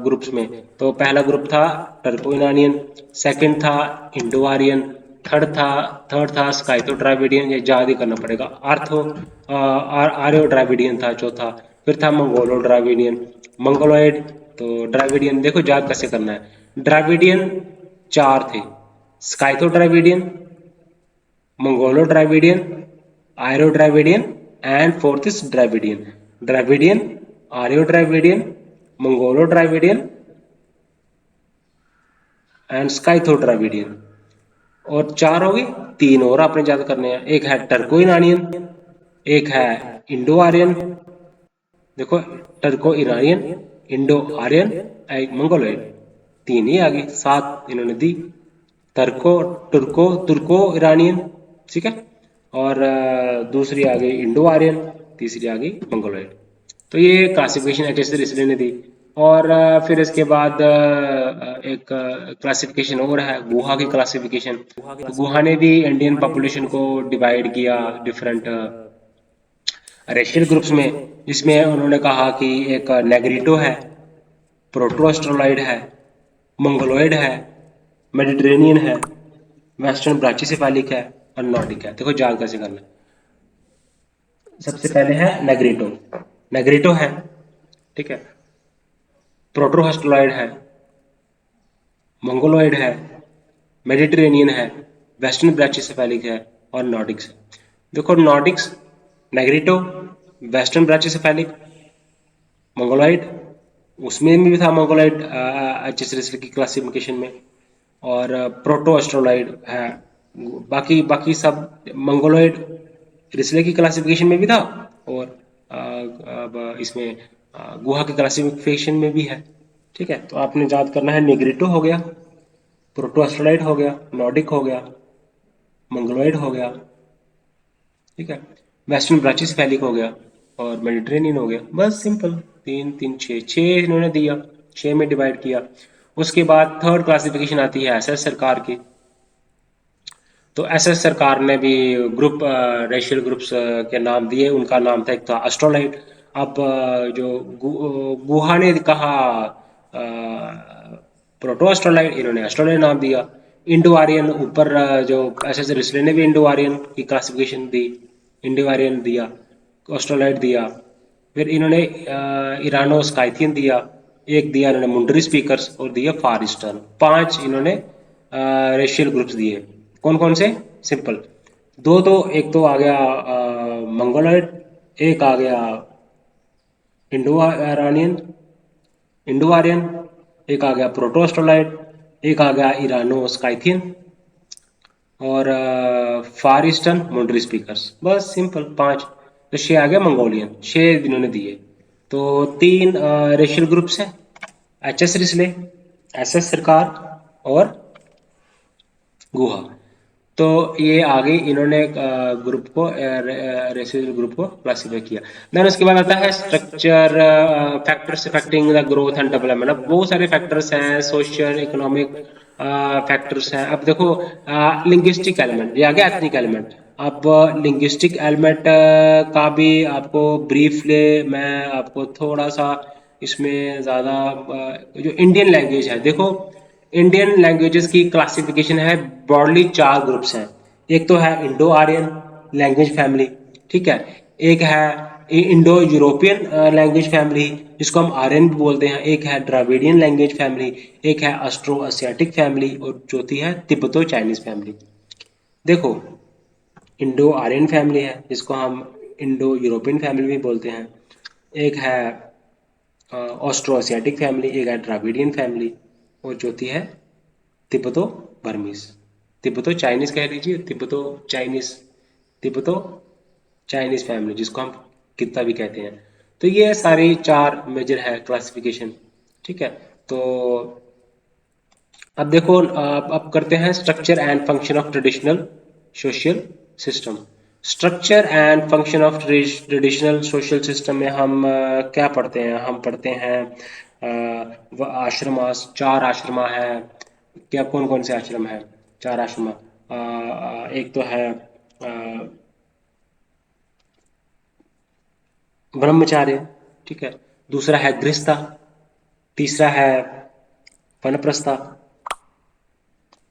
ग्रुप्स में। तो पहला ग्रुप था टर्को इरानियन, सेकंड था इंडो आर्यन, थर्ड था थर्ड था स्काइथो ड्राविडियन, ये याद ही करना पड़ेगा। आर्यो ड्राविडियन था चौथा। फिर था मंगोलो ड्राविडियन, मंगोलॉइड। तो ड्राविडियन देखो याद कैसे करना है। ड्राविडियन चार थे, Scytho Dravidian, Mongolo Dravidian, Aryo Dravidian and fourth is Dravidian. Dravidian, Aryo Dravidian, Mongolo Dravidian and Scytho Dravidian. और चार हो गए, तीन और आपने याद करने हैं। एक है टर्को ईरानियन, एक है इंडो आर्यन, देखो टर्को ईरानियन, इंडो आर्यन, मंगोलॉइड। तीन ही आ गई, सात इन्होंने दी। टर्को तुर्को तुर्को ईरानियन, ठीक है, और दूसरी आ गई इंडो आर्यन, तीसरी आ गई मंगोलॉइड। तो ये क्लासिफिकेशन एच एस रिसले ने दी। और फिर इसके बाद एक क्लासिफिकेशन और है, गुहा की क्लासिफिकेशन। तो गुहा ने भी इंडियन पॉपुलेशन को डिवाइड किया डिफरेंट रेशियल ग्रुप्स में, जिसमें उन्होंने कहा कि एक नेग्रिटो है, प्रोटो ऑस्ट्रोलॉइड है, मंगोलॉइड है, मेडिटेरेनियन है, वेस्टर्न ब्राचिसेफालिक है और नॉर्डिक है। देखो याद कैसे करना है। सबसे पहले है नेग्रिटो, नेग्रिटो है, ठीक है, प्रोटो ऑस्ट्रोलॉइड है, मंगोलॉइड है, मेडिटेरेनियन है, वेस्टर्न ब्राचिसेफालिक है और नॉर्डिक्स है। देखो नॉर्डिक्स, नेग्रिटो, वेस्टर्न ब्राचिसेफालिक, मंगोलॉइड, उसमें भी था मंगोलॉइड एच की क्लासिफिकेशन में, और प्रोटो एस्ट्रोलॉइड है। बाकी बाकी सब मंगोलॉइड रिस्ले की क्लासिफिकेशन में भी था, और अब इसमें गुहा की क्लासिफिकेशन में भी है। ठीक है, तो आपने याद करना है, निग्रिटो हो गया, प्रोटो एस्ट्रोलॉइड हो गया, नॉर्डिक हो गया, मंगोलॉइड हो गया, ठीक है, वेस्टर्न ब्राचिस फैलिक हो गया और मेडिटेरेनियन हो गया। बस सिंपल, तीन तीन छः, छः इन्होंने दिया, छः में डिवाइड किया। उसके बाद थर्ड क्लासिफिकेशन आती है एसएस सरकार की। तो एसएस सरकार ने भी ग्रुप रेशियल ग्रुप्स के नाम दिए। उनका नाम था, एक था एस्ट्रोलाइट। अब जो गुहा ने कहा प्रोटो एस्ट्रोलाइट, इन्होंने एस्ट्रोलाइट नाम दिया। इंडो आर्यन ऊपर जो एसएस रिसले ने भी इंडो आर्यन की क्लासिफिकेशन दी, इंडो आर्यन दिया, एस्ट्रोलाइट दिया। फिर इन्होंने इरानो स्काइथियन दिया, एक दिया इन्होंने मुंडरी स्पीकर्स और दिया फार ईस्टर्न। पांच इन्होंने रेशियल ग्रुप्स दिए। कौन कौन से? सिंपल दो, तो एक तो आ गया मंगोलॉइड, एक आ गया इंडो आर्यन, इंडो आर्यन, एक आ गया प्रोटो ऑस्ट्रोलाइड, एक आ गया इरानो स्काइथियन और फार ईस्टर्न मुंडरी स्पीकर्स। बस सिंपल पांच। तो छह आ गया मंगोलियन, छह इन्होंने दिए। तो तीन रेशियल ग्रुप्स हैं, एचएस रिस्ले, एसएस सरकार और गुहा। तो ये आगे इन्होंने ग्रुप को रेसिडुअल ग्रुप को क्लासिफाई किया। देन उसके बाद आता है structure factors affecting the growth and development. अब बहुत सारे फैक्टर्स हैं, सोशल इकोनॉमिक फैक्टर्स हैं। अब देखो लिंग्विस्टिक एलिमेंट, ये आ गया एथनिक एलिमेंट। अब लिंग्विस्टिक एलिमेंट का भी आपको ब्रीफली मैं आपको थोड़ा सा इसमें ज़्यादा जो इंडियन लैंग्वेज है, देखो इंडियन लैंग्वेजेस की क्लासिफिकेशन है ब्रॉडली चार ग्रुप्स हैं। एक तो है इंडो आर्यन लैंग्वेज फैमिली, ठीक है। एक है इंडो यूरोपियन लैंग्वेज फैमिली, जिसको हम आर्यन भी बोलते हैं। एक है द्राविडियन लैंग्वेज फैमिली, एक है ऑस्ट्रो एशियाटिक फैमिली और चौथी है तिब्बतो चाइनीज फैमिली। देखो इंडो आर्यन फैमिली है, जिसको हम इंडो यूरोपियन फैमिली भी बोलते हैं। एक है ऑस्ट्रो एशियाटिक फैमिली, एक है द्राविडियन फैमिली और चौथी है तिब्बतो बर्मीज, तिब्बतो चाइनीज कह लीजिए, तिब्बतो चाइनीज, तिब्बतो चाइनीज फैमिली, जिसको हम कित्ता भी कहते हैं। तो ये सारी चार मेजर है क्लासिफिकेशन, ठीक है। तो अब देखो अब करते हैं structure and function of traditional social system. Structure and function of traditional social system में हम क्या पढ़ते हैं? हम पढ़ते हैं आश्रमा, चार आश्रमा है। क्या कौन कौन से आश्रम है? चार आश्रमा, एक तो है ब्रह्मचार्य, ठीक है। दूसरा है गृहस्था, तीसरा है वनप्रस्था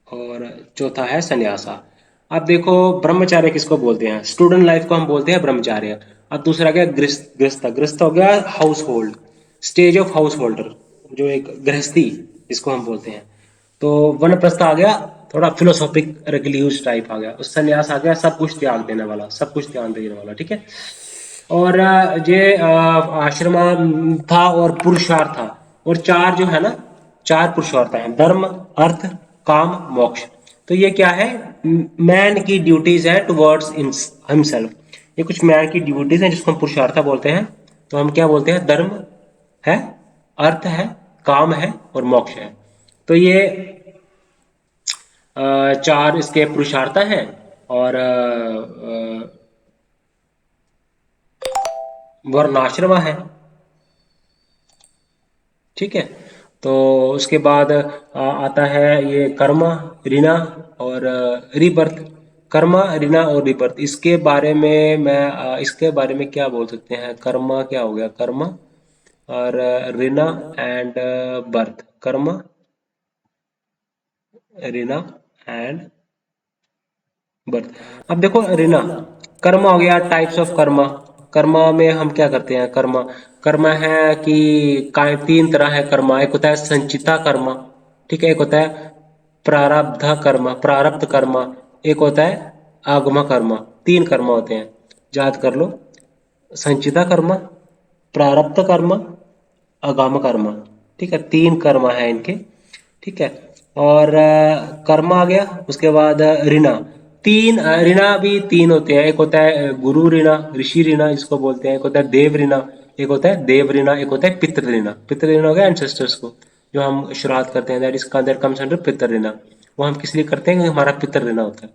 और चौथा है सन्यासा। अब देखो ब्रह्मचार्य किसको बोलते हैं? स्टूडेंट लाइफ को हम बोलते हैं ब्रह्मचार्य। अब दूसरा क्या? गृहस्थ। गृहस्थ हो गया house hold, stage of house holder, जो एक गृहस्थी जिसको हम बोलते हैं। तो वनप्रस्थ आ गया थोड़ा फिलोसॉफिक रिलीजियस टाइप आ गया। और सन्यास आ गया सब कुछ त्याग देने वाला, सब कुछ त्याग देने वाला, ठीक है। और ये आश्रमा था और पुरुषार्थ था। और चार जो है ना, चार पुरुषार्थ हैं, धर्म अर्थ काम मोक्ष। तो ये क्या है? मैन की ड्यूटीज है टुवर्ड्स हिमसेल्फ। ये कुछ मैन की ड्यूटीज हैं जिसको हम पुरुषार्थ बोलते हैं। तो हम क्या बोलते हैं? धर्म है, अर्थ है, काम है और मोक्ष है। तो ये चार इसके पुरुषार्थ हैं। और वर्णाश्रम है, ठीक है। तो उसके बाद आता है ये कर्मा, ऋणा और रीबर्थ। कर्मा, ऋणा और रीबर्थ, इसके बारे में मैं इसके बारे में क्या बोल सकते हैं? कर्मा क्या हो गया? कर्मा और ऋणा एंड बर्थ। कर्मा, ऋणा एंड बर्थ। अब देखो ऋणा, कर्मा हो गया टाइप्स ऑफ कर्मा। कर्मा में हम क्या करते हैं? कर्मा, कर्मा है कि तीन तरह है कर्मा। एक होता है संचिता कर्मा, ठीक है। एक होता है प्रारब्ध कर्मा, प्रारब्ध कर्मा। एक होता है आगम कर्मा। तीन कर्मा होते हैं, याद कर लो। संचिता कर्मा, प्रारब्ध कर्मा, आगाम कर्मा, ठीक है। तीन कर्मा है इनके, ठीक है। और कर्म आ गया। उसके बाद ऋणा, तीन ऋणा भी तीन होते हैं। एक होता है गुरु ऋणा, ऋषि ऋणा जिसको बोलते हैं। एक होता है देव ऋणा, एक होता है देव ऋणा, एक होता है पितृ ऋणा। पितृ ऋणा हो गया एंसेस्टर्स को, जो हम श्राद्ध करते हैं, दैट इज अंदर कम्स अंडर पितृ ऋणा। वो हम किस लिए करते हैं? क्योंकि हमारा पितृ ऋणा होता है।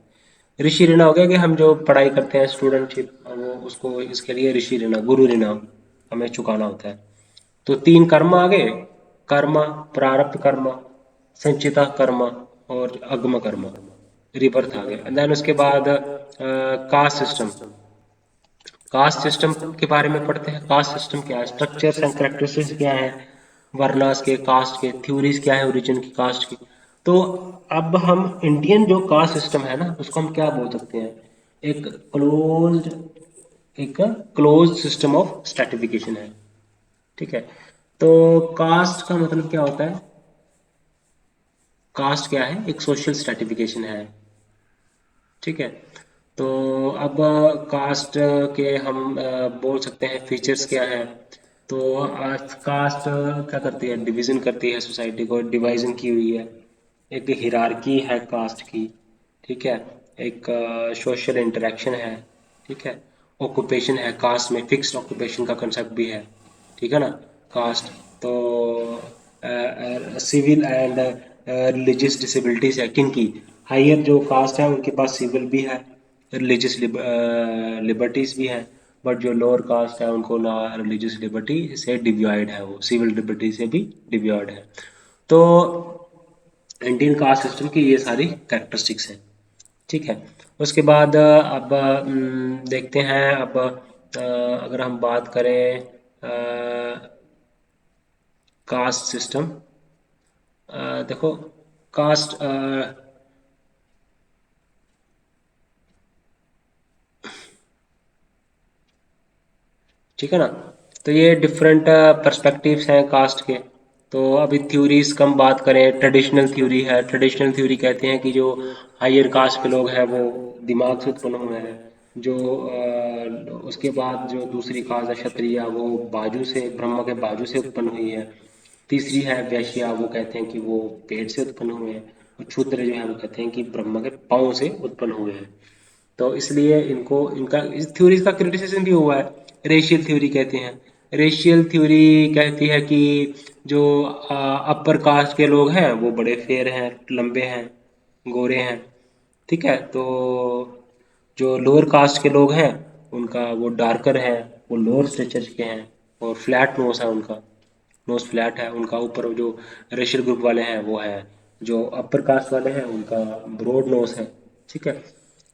ऋषि ऋणा हो गया कि हम जो पढ़ाई करते हैं स्टूडेंटशिप, वो उसको इसके लिए ऋषि ऋणा, गुरु ऋणा हमें चुकाना होता है। तो तीन कर्म आ गए, कर्म, प्रारब्ध कर्म, संचिता कर्म और अगम कर्म, रिबर्थ आ गया। देन उसके बाद कास्ट सिस्टम। कास्ट सिस्टम के बारे में पढ़ते हैं। कास्ट सिस्टम क्या है, स्ट्रक्चर्स एंड कैरेक्टरिस्टिक्स क्या है, वर्नास के, कास्ट के, थ्योरीज क्या है ओरिजिन की कास्ट की। तो अब हम इंडियन जो कास्ट सिस्टम है ना, उसको हम क्या बोल सकते हैं, एक क्लोज्ड एक क्लोज सिस्टम ऑफ स्ट्रैटिफिकेशन है। ठीक है, तो कास्ट का मतलब क्या होता है, कास्ट क्या है, एक सोशल स्ट्रैटिफिकेशन है। ठीक है, तो अब कास्ट के हम बोल सकते हैं फीचर्स क्या है। तो कास्ट क्या करती है, डिवीजन करती है, सोसाइटी को डिवाइजन की हुई है। एक हिरार्की है कास्ट की। ठीक है, एक सोशल इंटरेक्शन है। ठीक है, ऑक्यूपेशन है, कास्ट में फिक्स्ड ऑक्यूपेशन का कंसेप्ट भी है। ठीक है ना, कास्ट। तो सिविल एंड रिलीजियस डिसेबिलिटीज है किन की, हायर जो कास्ट है उनके पास सिविल भी है, रिलीजियस लिबर्टीज भी है। बट जो लोअर कास्ट है उनको ना रिलीजियस लिबर्टी से डिवाइड है, वो सिविल लिबर्टी से भी डिवाइड है। तो इंडियन कास्ट सिस्टम की ये सारी कैरेक्टरिस्टिक्स हैं। ठीक है, उसके बाद अब देखते हैं। अब अगर हम बात करें कास्ट सिस्टम, देखो कास्ट, ठीक है ना, तो ये डिफरेंट पर्सपेक्टिव्स हैं कास्ट के। तो अभी थ्योरीज कम बात करें, ट्रेडिशनल थ्योरी है। ट्रेडिशनल थ्योरी कहते हैं कि जो हायर कास्ट के लोग हैं वो दिमाग से उत्पन्न हुए हैं। जो उसके बाद जो दूसरी कास्ट है क्षत्रिय, वो बाजू से, ब्रह्मा के बाजू से उत्पन्न हुई है। तीसरी है वैश्या, वो कहते हैं कि वो पेट से उत्पन्न हुए हैं। और शूद्र जो है वो कहते हैं कि ब्रह्मा के पाँव से उत्पन्न हुए हैं। तो इसलिए इनको, इनका इस थ्योरीज का क्रिटिसिज्म भी हुआ है। रेशियल थ्योरी कहते हैं। रेशियल थ्योरी कहती है कि जो अपर कास्ट के लोग हैं वो बड़े फेयर हैं, लंबे हैं, गोरे हैं। ठीक है, तो जो लोअर कास्ट के लोग हैं उनका वो डार्कर है, वो लोअर स्टेचर के हैं, और फ्लैट नोज है उनका, नोज फ्लैट है उनका। ऊपर जो रेशियल ग्रुप वाले हैं वो है, जो अपर कास्ट वाले हैं उनका ब्रॉड नोज है। ठीक है,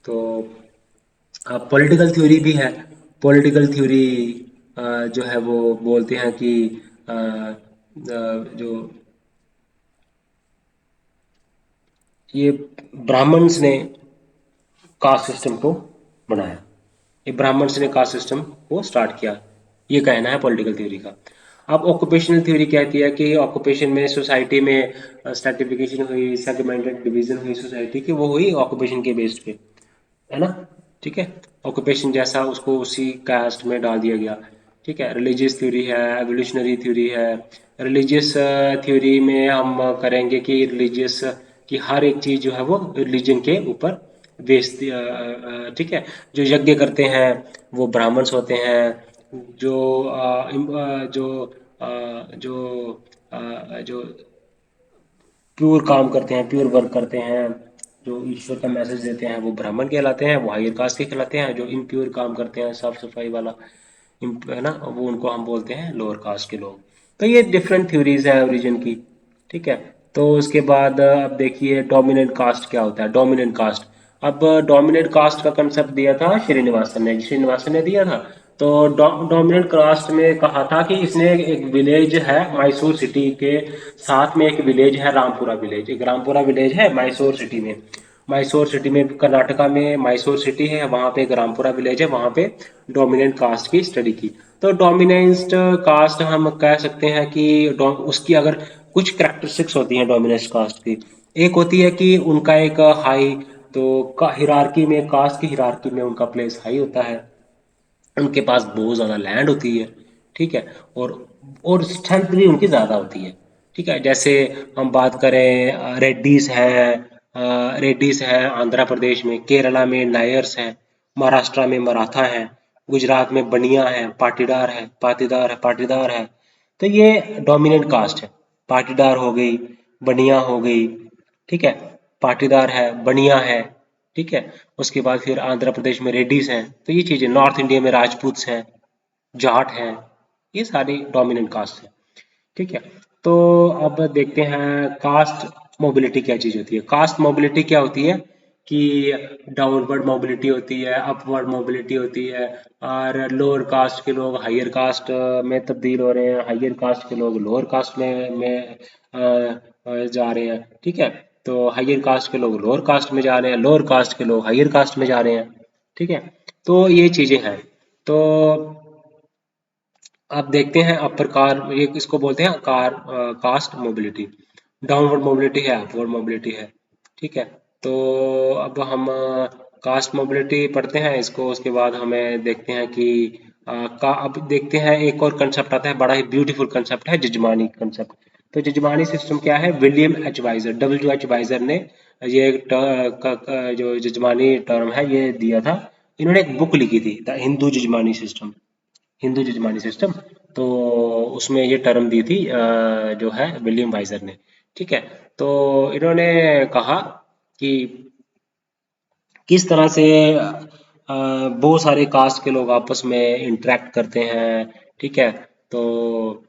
तो पॉलिटिकल थ्योरी भी है। पॉलिटिकल थ्योरी जो है वो बोलते हैं कि जो ये ब्राह्मण्स ने कास्ट सिस्टम को बनाया, ये ब्राह्मण्स ने कास्ट सिस्टम को स्टार्ट किया, ये कहना है पॉलिटिकल थ्योरी का। अब ऑक्यूपेशनल थ्योरी कहती है कि ऑक्यूपेशन में सोसाइटी में स्ट्रैटिफिकेशन हुई, सेगमेंटेड डिवीजन हुई सोसाइटी की, वो हुई ऑक्यूपेशन के बेस्ड पे, है ना। ठीक है, ऑक्यूपेशन जैसा उसको उसी कास्ट में डाल दिया गया। ठीक है, रिलीजियस थ्योरी है, एवोल्यूशनरी थ्योरी है। रिलीजियस थ्योरी में हम करेंगे कि रिलीजियस की हर एक चीज़ जो है वो रिलीजन के ऊपर बेस्ड। ठीक है, जो यज्ञ करते हैं वो ब्राह्मण्स होते हैं। जो जो जो प्योर काम करते हैं, प्योर वर्क करते हैं, जो ईश्वर का मैसेज देते हैं, वो ब्राह्मण कहलाते हैं, वो हायर कास्ट के कहलाते हैं। जो इम्प्योर काम करते हैं, साफ सफाई वाला, है ना, वो उनको हम बोलते हैं लोअर कास्ट के लोग। तो ये डिफरेंट थ्योरीज है ओरिजिन की। ठीक है, तो उसके बाद अब देखिए डोमिनेंट कास्ट क्या होता है। डोमिनेंट कास्ट, अब डोमिनेंट कास्ट का कंसेप्ट दिया था श्रीनिवासन ने, श्रीनिवासन ने दिया था। तो डोमिनेंट कास्ट में कहा था कि इसने एक विलेज है मैसूर सिटी के साथ में, एक विलेज है रामपुरा विलेज, एक रामपुरा विलेज है मैसूर सिटी में। मैसूर सिटी में कर्नाटका में मैसूर सिटी है, वहाँ पे एक रामपुरा विलेज है, वहाँ पे डोमिनेंट कास्ट की स्टडी की। तो डोमिनेंट कास्ट हम कह सकते हैं कि उसकी अगर कुछ करेक्टरिस्टिक्स होती हैं डोमिनेंट कास्ट की। एक होती है कि उनका एक हाई, तो हिरार्की में, कास्ट की हिरार्की में उनका प्लेस हाई होता है। उनके पास बहुत ज़्यादा लैंड होती है। ठीक है, और स्ट्रेंथ भी उनकी ज़्यादा होती है। ठीक है, जैसे हम बात करें रेड्डीज है, रेड्डीज है आंध्र प्रदेश में, केरला में नायर्स हैं, महाराष्ट्र में मराठा है, गुजरात में बनिया है, पाटीदार है, पाटीदार है। तो ये डोमिनेंट कास्ट है। पाटीदार हो गई, बनिया हो गई। ठीक है, पाटीदार है, बनिया है। ठीक है, उसके बाद फिर आंध्र प्रदेश में रेड्डीज हैं। तो ये चीज़ें, नॉर्थ इंडिया में राजपूत हैं, जाट हैं, ये सारी डोमिनेंट कास्ट है। ठीक है, तो अब देखते हैं कास्ट मोबिलिटी क्या चीज होती है। कास्ट मोबिलिटी क्या होती है कि डाउनवर्ड मोबिलिटी होती है, अपवर्ड मोबिलिटी होती है, और लोअर कास्ट के लोग हायर कास्ट में तब्दील हो रहे हैं, हायर कास्ट के लोग लोअर कास्ट में जा रहे हैं। ठीक है, तो हायर कास्ट के लोग लोअर कास्ट में जा रहे हैं, लोअर कास्ट के लोग हायर कास्ट में जा रहे हैं। ठीक है, तो ये चीजें हैं। तो आप देखते हैं अपर कार, ये इसको बोलते हैं कार कास्ट मोबिलिटी। डाउनवर्ड मोबिलिटी है, अपवर्ड मोबिलिटी है। ठीक है, तो अब हम कास्ट मोबिलिटी पढ़ते हैं इसको, उसके बाद हमें देखते हैं कि अब देखते हैं एक और कंसेप्ट आता है, बड़ा ही ब्यूटीफुल कंसेप्ट है, जजमानी कंसेप्ट। तो जजमानी सिस्टम क्या है, William H Wiser, W H Wiser ने ये जो जजमानी टर्म है ये दिया था। इन्होंने एक बुक लिखी थी, the Hindu jajmani system, Hindu jajmani system. तो उसमें ये टर्म दी थी जो है विलियम वाइजर ने। ठीक है, तो इन्होंने कहा कि किस तरह से बहुत सारे कास्ट के लोग आपस में इंटरेक्ट करते हैं। ठीक है, तो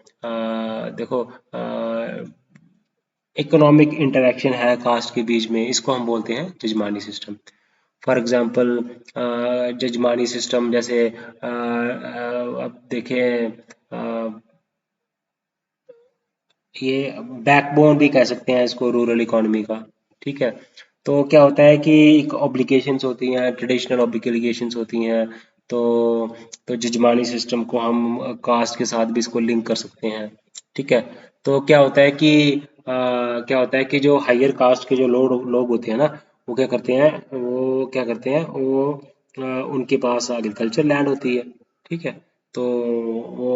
देखो इकोनॉमिक इंटरेक्शन है कास्ट के बीच में, इसको हम बोलते हैं जजमानी सिस्टम। फॉर एग्जांपल जजमानी सिस्टम जैसे अब देखें ये बैकबोन भी कह सकते हैं इसको रूरल इकोनॉमी का। ठीक है, तो क्या होता है कि एक ऑब्लिगेशंस होती हैं, ट्रेडिशनल ऑब्लिगेशंस होती हैं। तो जजमानी सिस्टम को हम कास्ट के साथ भी इसको लिंक कर सकते हैं। ठीक है, तो क्या होता है कि जो हायर कास्ट के जो लोग होते हैं ना, वो क्या करते हैं, उनके पास एग्रीकल्चर लैंड होती है। ठीक है, तो वो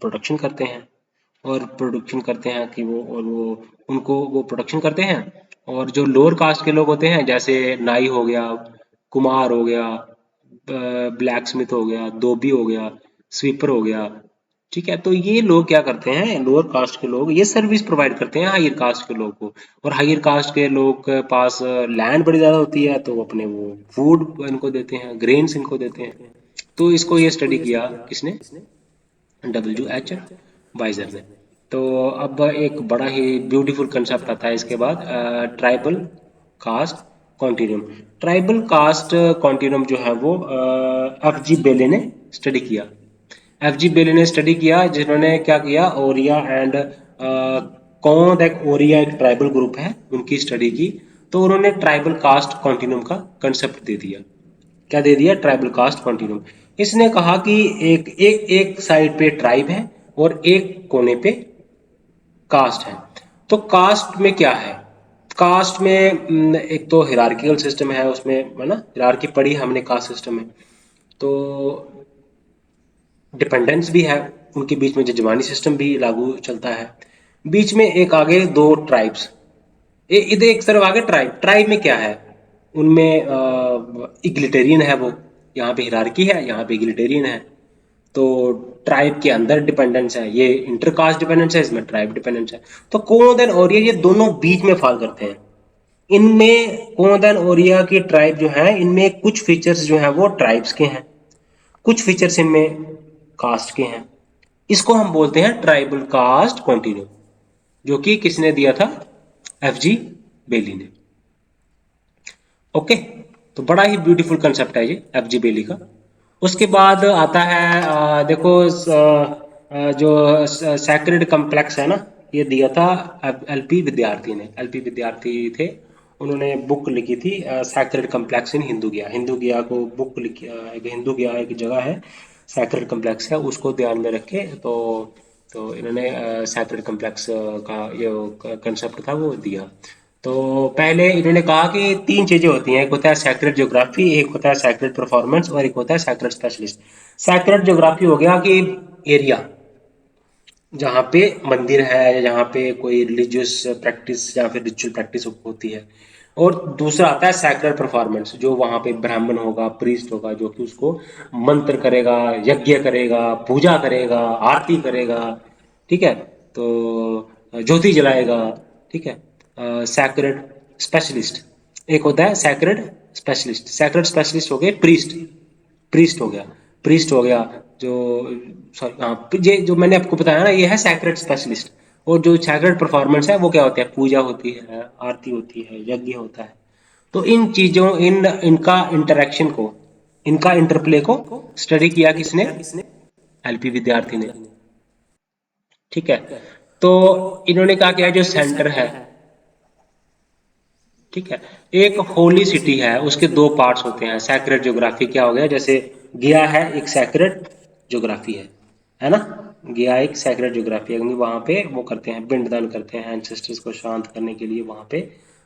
प्रोडक्शन करते हैं, और प्रोडक्शन करते हैं कि वो प्रोडक्शन करते हैं। और जो लोअर कास्ट के लोग होते हैं, जैसे नाई हो गया, कुम्हार हो गया, ब्लैक स्मिथ हो गया, धोबी हो गया, स्वीपर हो गया। ठीक है, तो ये लोग क्या करते हैं, लोअर कास्ट के लोग ये सर्विस प्रोवाइड करते हैं हायर कास्ट के लोग को। और हायर कास्ट के लोग के पास लैंड बड़ी ज्यादा होती है, तो वो अपने वो फूड इनको देते हैं, ग्रेन्स इनको देते हैं। तो इसको ये स्टडी किया किसने, डब्ल्यू एच वाइजर ने। तो अब एक बड़ा ही ब्यूटीफुल कंसेप्ट आता है इसके बाद, tribal caste continuum. Tribal caste continuum जो है वो एफ जी बेले ने स्टडी किया। एफ जी बेले ने स्टडी किया, जिन्होंने क्या किया, ओरिया एंड कौन एक ओरिया एक ट्राइबल ग्रुप है, उनकी स्टडी की। तो उन्होंने ट्राइबल कास्ट कॉन्टिन्यूम का कंसेप्ट दे दिया। क्या दे दिया, ट्राइबल कास्ट कॉन्टिन्यूम। इसने कहा कि एक साइड पे ट्राइब है और एक कोने पे कास्ट है। तो कास्ट में क्या है, कास्ट में एक तो हिरार्किकल सिस्टम है, उसमें है ना, हिरार्की पढ़ी हमने कास्ट सिस्टम में। तो डिपेंडेंस भी है, उनके बीच में जजमानी सिस्टम भी लागू चलता है। बीच में एक आगे दो ट्राइब्स, इधर एक तरफ आगे ट्राइब में क्या है, उनमें इग्लिटेरियन है वो, यहाँ पे हिरार्की है, यहाँ पे इग्लिटेरियन है। तो ट्राइब के अंदर डिपेंडेंस है, ये इंटरकास्ट डिपेंडेंस है, इसमें ट्राइब डिपेंडेंस है। तो कोंद एंड ओरिया ये दोनों बीच में फॉल करते हैं। इनमें कोंद एंड ओरिया की ट्राइब जो है, इनमें कुछ फीचर्स जो है वो ट्राइब्स के हैं, कुछ फीचर्स इनमें कास्ट के हैं। इसको हम बोलते हैं ट्राइबल कास्ट कॉन्टिन्यूम, जो कि किसने दिया था, एफ जी बेली ने। ओके, तो बड़ा ही ब्यूटीफुल कंसेप्ट है ये एफ जी बेली का। उसके बाद आता है देखो जो सैक्रेड कम्प्लेक्स है ना, ये दिया था एलपी विद्यार्थी ने। एलपी विद्यार्थी थे, उन्होंने बुक लिखी थी सैक्रेड कम्प्लेक्स इन हिंदू गया। हिंदू गया को बुक लिखी, एक हिंदू गया एक जगह है, सैक्रेड कम्प्लेक्स है, उसको ध्यान में रखे तो इन्होंने सैक्रेड कम्प्लेक्स का जो कंसेप्ट था वो दिया। तो पहले इन्होंने कहा कि तीन चीजें होती हैं, एक होता है सैक्रेड ज्योग्राफी, एक होता है सैक्रेड परफॉर्मेंस, और एक होता है सैक्रेड स्पेशलिस्ट। सैक्रेड ज्योग्राफी हो गया कि एरिया जहाँ पे मंदिर है, या जहाँ पे कोई रिलीजियस प्रैक्टिस या फिर रिचुअल प्रैक्टिस होती है। और दूसरा आता है सैक्रेड परफॉर्मेंस, जो वहाँ पे ब्राह्मण होगा, प्रीस्ट होगा, जो कि उसको मंत्र करेगा, यज्ञ करेगा, पूजा करेगा, आरती करेगा। ठीक है, तो ज्योति जलाएगा। ठीक है, सैक्रेड स्पेशलिस्ट, एक होता है सैक्रेड स्पेशलिस्ट। सैक्रेड स्पेशलिस्ट हो गए प्रीस्ट, प्रीस्ट हो गया, प्रीस्ट हो गया जो, सॉरी हाँ, ये जो मैंने आपको बताया ना, ये है सैक्रेड स्पेशलिस्ट। और जो सैक्रेड परफॉर्मेंस है वो क्या होता है, पूजा होती है, आरती होती है, यज्ञ होता है। तो इन चीजों इनका इंटरेक्शन को, इनका इंटरप्ले को स्टडी किया किसने, एलपी विद्यार्थी ने। ठीक है, तो इन्होंने कहा क्या, जो सेंटर है, ठीक है, एक होली सिटी है, उसके दो पार्ट्स होते हैं। सैक्रेड ज्योग्राफी क्या हो गया, जैसे गया है एक सैक्रेड ज्योग्राफी है ना। गया एक सैक्रेड ज्योग्राफी है, क्योंकि वहां पे वो करते हैं, पिंडदान करते हैं, एंसेस्टर्स को शांत करने के लिए वहां पे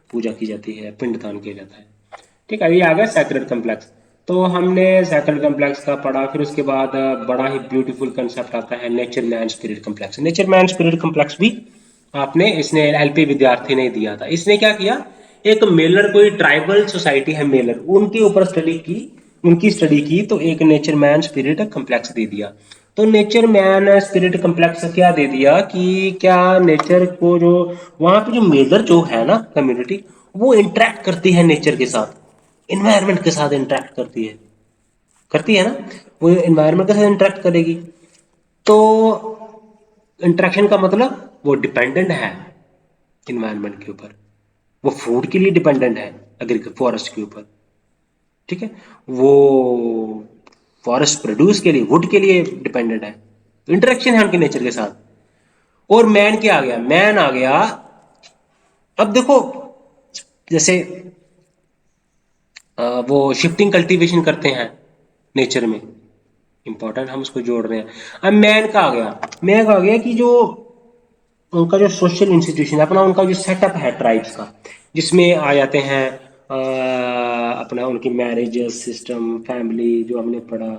पूजा की जाती है, पिंडदान किया जाता है। ठीक है, ये आ गया सैक्रेड कम्प्लेक्स। तो हमने सैक्रेड कम्प्लेक्स का पढ़ा, फिर उसके बाद बड़ा ही ब्यूटीफुल कंसेप्ट आता है nature man spirit complex. Nature man spirit complex भी आपने, इसने एलपी विद्यार्थी ने दिया था। इसने क्या किया, एक मेलर, कोई ट्राइबल सोसाइटी है मेलर, उनके ऊपर स्टडी की, उनकी स्टडी की, तो एक नेचर मैन स्पिरिट कम्प्लेक्स दे दिया। तो नेचर मैन स्पिरिट कम्प्लेक्स क्या दे दिया कि क्या नेचर को, जो वहां पे जो मेलर जो है ना कम्युनिटी, वो इंटरेक्ट करती है नेचर के साथ, इन्वायरमेंट के साथ इंटरेक्ट करती है ना, वो इन्वायरमेंट के साथ इंटरेक्ट करेगी। तो इंटरेक्शन का मतलब वो डिपेंडेंट है इन्वायरमेंट के ऊपर, वो फूड के लिए डिपेंडेंट है एग्रीकल्चर फॉरेस्ट के ऊपर। ठीक है, वो फॉरेस्ट प्रोड्यूस के लिए, वुड के लिए डिपेंडेंट है। तो इंटरेक्शन है उनके नेचर के साथ। और मैन क्या आ गया, मैन आ गया, अब देखो, जैसे वो शिफ्टिंग कल्टीवेशन करते हैं नेचर में, इंपॉर्टेंट हम उसको जोड़ रहे हैं। अब मैन का आ गया, मैन का आ गया कि जो उनका जो सोशल इंस्टीट्यूशन अपना, उनका जो सेटअप है ट्राइब्स का, जिसमें आ जाते हैं अपना उनकी मैरिज सिस्टम, फैमिली जो हमने पढ़ा,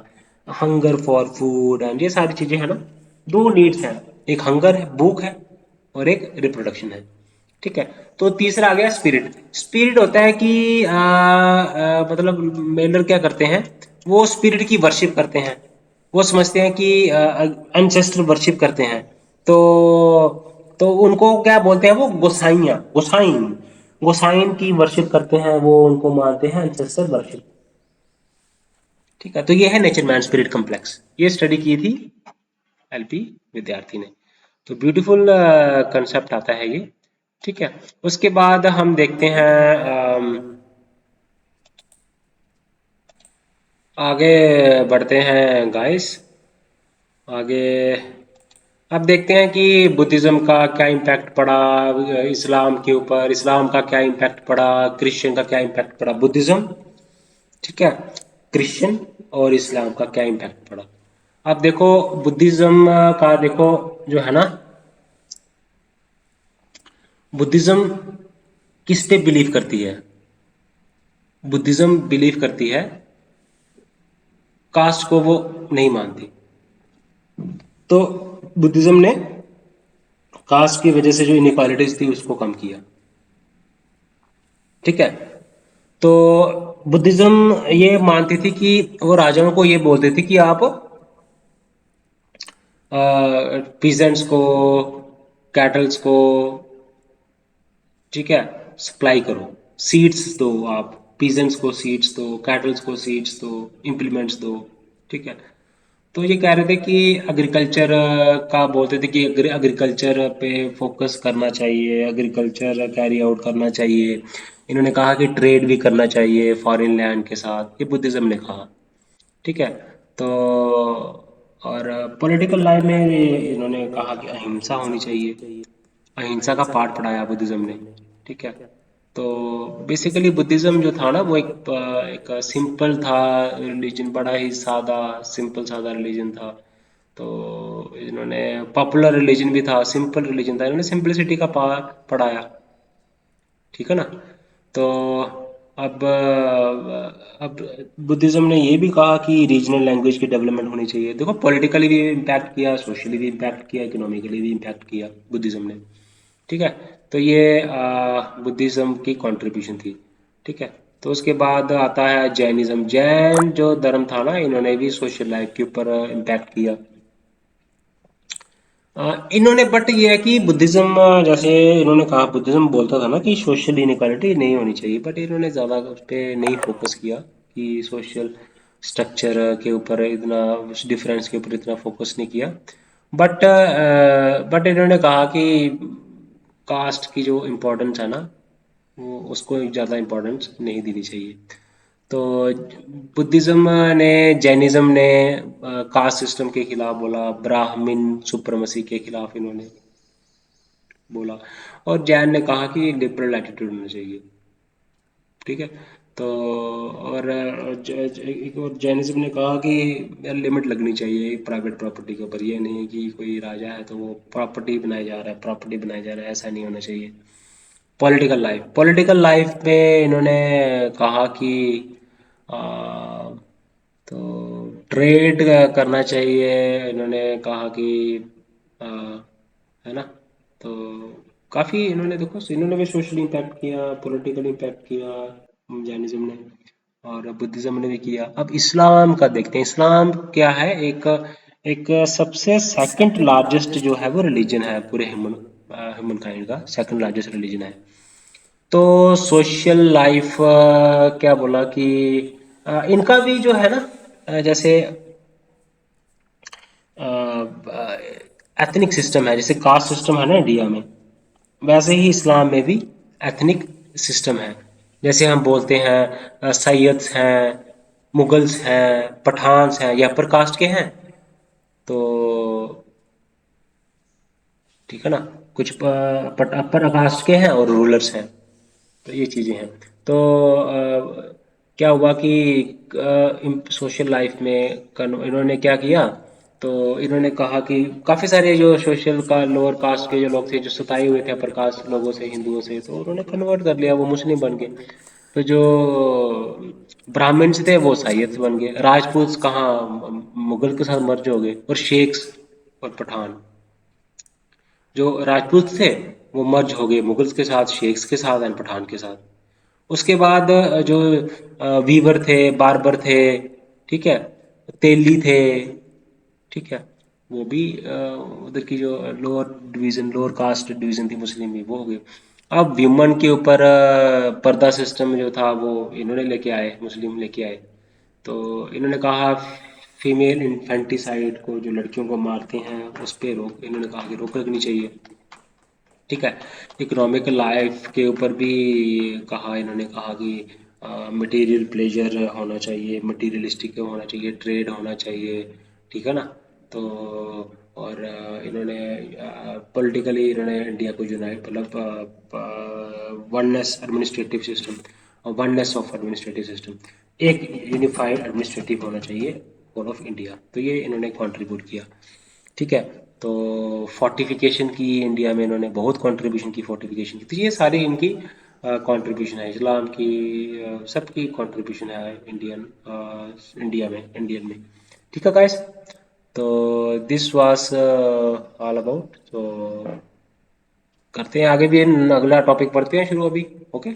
हंगर फॉर फूड एंड ये सारी चीजें है ना। दो नीड्स हैं, एक हंगर है, भूख है, और एक रिप्रोडक्शन है। ठीक है, तो तीसरा आ गया स्पिरिट। स्पिरिट होता है कि मतलब मेलर क्या करते हैं, वो स्पिरिट की वर्शिप करते हैं। वो समझते हैं कि एंसेस्टर वर्शिप करते हैं। तो उनको क्या बोलते हैं, वो गोसाइया, गोसाइन, गोसाइन की वर्शिप करते हैं, वो उनको मानते हैं एंसेस्टर वर्शिप। ठीक है, तो ये है नेचर मैन स्पिरिट कम्प्लेक्स, ये स्टडी की थी एलपी विद्यार्थी ने। तो ब्यूटीफुल कंसेप्ट आता है ये। ठीक है, उसके बाद हम देखते हैं आगे बढ़ते हैं गाइस, आगे अब देखते हैं कि बुद्धिज्म का क्या इम्पैक्ट पड़ा इस्लाम के ऊपर, इस्लाम का क्या इम्पैक्ट पड़ा, क्रिश्चियन का क्या इम्पैक्ट पड़ा, बुद्धिज्म, ठीक है, क्रिश्चियन और इस्लाम का क्या इम्पैक्ट पड़ा। अब देखो बुद्धिज्म का, देखो जो है ना, बुद्धिज्म किस पे बिलीव करती है, बुद्धिज्म बिलीव करती है, कास्ट को वो नहीं मानती। तो बुद्धिज्म ने कास्ट की वजह से जो इनइक्वालिटीज थी उसको कम किया। ठीक है, तो बुद्धिज्म ये मानती थी कि, वो राजाओं को ये बोलती थी कि आप पीजेंट्स को, कैटल्स को, ठीक है, सप्लाई करो, सीड्स दो, आप पीजेंट्स को सीड्स दो, कैटल्स को सीड्स दो, इम्प्लीमेंट्स दो। ठीक है, तो ये कह रहे थे कि एग्रीकल्चर का, बोलते थे कि एग्रीकल्चर पे फोकस करना चाहिए, एग्रीकल्चर कैरी आउट करना चाहिए। इन्होंने कहा कि ट्रेड भी करना चाहिए फॉरेन लैंड के साथ, ये बुद्धिज्म ने कहा। ठीक है, तो और पॉलिटिकल लाइफ में इन्होंने कहा कि अहिंसा होनी चाहिए, अहिंसा का पाठ पढ़ाया बुद्धिज्म ने। ठीक है, तो बेसिकली बुद्धिज्म जो था ना, वो एक सिंपल था रिलीजन, बड़ा ही सादा, सिंपल सादा रिलीजन था। तो इन्होंने पॉपुलर रिलीजन भी था, सिंपल रिलीजन था, इन्होंने सिंपलिसिटी का पाठ पढ़ाया। ठीक है ना, तो अब बुद्धिज्म ने ये भी कहा कि रीजनल लैंग्वेज की डेवलपमेंट होनी चाहिए। देखो पॉलिटिकली भी इम्पैक्ट किया, सोशली भी इम्पैक्ट किया, इकोनॉमिकली भी इम्पैक्ट किया बुद्धिज्म ने। ठीक है, तो ये बुद्धिज्म की कंट्रीब्यूशन थी। ठीक है, तो उसके बाद आता है जैनिज्म। जैन जो धर्म था ना, इन्होंने भी सोशल लाइफ के ऊपर इम्पैक्ट किया। इन्होंने, बट ये है कि बुद्धिज्म, जैसे इन्होंने कहा, बुद्धिज्म बोलता था ना कि सोशल इनइक्वालिटी नहीं होनी चाहिए, बट इन्होंने ज़्यादा उस पर नहीं फोकस किया कि सोशल स्ट्रक्चर के ऊपर इतना, डिफरेंस के ऊपर इतना फोकस नहीं किया। बट इन्होंने कहा कि कास्ट की जो इम्पोर्टेंस है ना, वो उसको ज़्यादा इम्पोर्टेंस नहीं देनी चाहिए। तो बुद्धिज़्म ने, जैनिज़्म ने कास्ट सिस्टम के खिलाफ बोला, ब्राह्मण सुप्रमसी के खिलाफ इन्होंने बोला, और जैन ने कहा कि लिबरल एटीट्यूड होना चाहिए। ठीक है। तो और एक और जैनिज्म ने कहा कि यार लिमिट लगनी चाहिए प्राइवेट प्रॉपर्टी के ऊपर। ये नहीं है कि कोई राजा है तो वो प्रॉपर्टी बनाया जा रहा है, प्रॉपर्टी बनाया जा रहा है, ऐसा नहीं होना चाहिए। पॉलिटिकल लाइफ में इन्होंने कहा कि आ, तो ट्रेड करना चाहिए। इन्होंने कहा कि आ, है ना। तो काफ़ी इन्होंने, देखो इन्होंने भी सोशल इम्पैक्ट किया, पॉलिटिकल इम्पैक्ट किया जैनिज्म ने, और बुद्धिज्म ने भी किया। अब इस्लाम का देखते हैं। इस्लाम क्या है? एक एक सबसे सेकंड लार्जेस्ट जो है वो रिलीजन है पूरे ह्यूमन काइंड का, सेकंड लार्जेस्ट रिलीजन है। तो सोशल लाइफ क्या बोला कि इनका भी जो है ना, जैसे एथनिक सिस्टम है, जैसे कास्ट सिस्टम है ना इंडिया में, वैसे ही इस्लाम में भी एथनिक सिस्टम है। जैसे हम बोलते हैं सैयद्स हैं, मुगल्स हैं, पठान्स हैं, ये अपर कास्ट के हैं। तो ठीक है ना, कुछ अपर कास्ट के हैं और रूलर्स हैं। तो ये चीज़ें हैं। तो क्या हुआ कि सोशल लाइफ में इन्होंने क्या किया, तो इन्होंने कहा कि काफ़ी सारे जो सोशल का लोअर कास्ट के जो लोग थे, जो सताए हुए थे अपर कास्ट लोगों से, हिंदुओं से, तो उन्होंने कन्वर्ट कर लिया, वो मुस्लिम बन गए। तो जो ब्राह्मण्स थे वो सैयद बन गए, राजपूत कहाँ मुगल के साथ मर्ज हो गए, और शेख्स और पठान, जो राजपूत थे वो मर्ज हो गए मुगल्स के साथ, शेख्स के साथ एंड पठान के साथ। उसके बाद जो वीवर थे, बार्बर थे, ठीक है, तेली थे, ठीक है, वो भी उधर की जो lower division, lower caste division थी मुस्लिम की, वो हो गए। अब विमन के ऊपर पर्दा सिस्टम जो था वो इन्होंने लेके आए, मुस्लिम लेके आए। तो इन्होंने कहा फीमेल इन्फेंटिसाइड को, जो लड़कियों को मारते हैं, उस पे रोक, इन्होंने कहा कि रोक लगनी चाहिए। ठीक है। इकोनॉमिक लाइफ के ऊपर भी कहा, इन्होंने कहा कि मटेरियल प्लेजर होना चाहिए, मटेरियलिस्टिक होना चाहिए, ट्रेड होना चाहिए। ठीक है ना। तो और इन्होंने पॉलिटिकली इन्होंने इंडिया को यूनाइट, मतलब oneness administrative system, oneness of administrative system, एक यूनिफाइड एडमिनिस्ट्रेटिव होना चाहिए होल ऑफ इंडिया। तो ये इन्होंने कंट्रीब्यूट किया। ठीक है। तो फोर्टिफिकेशन की इंडिया में इन्होंने बहुत कंट्रीब्यूशन की, फोर्टिफिकेशन की। तो ये सारी इनकी कंट्रीब्यूशन है, इस्लाम की सबकी कंट्रीब्यूशन है इंडिया में, इंडियन में। ठीक है गाइस। तो दिस वाज ऑल अबाउट। तो करते हैं आगे भी, अगला टॉपिक पढ़ते हैं शुरू अभी। ओके।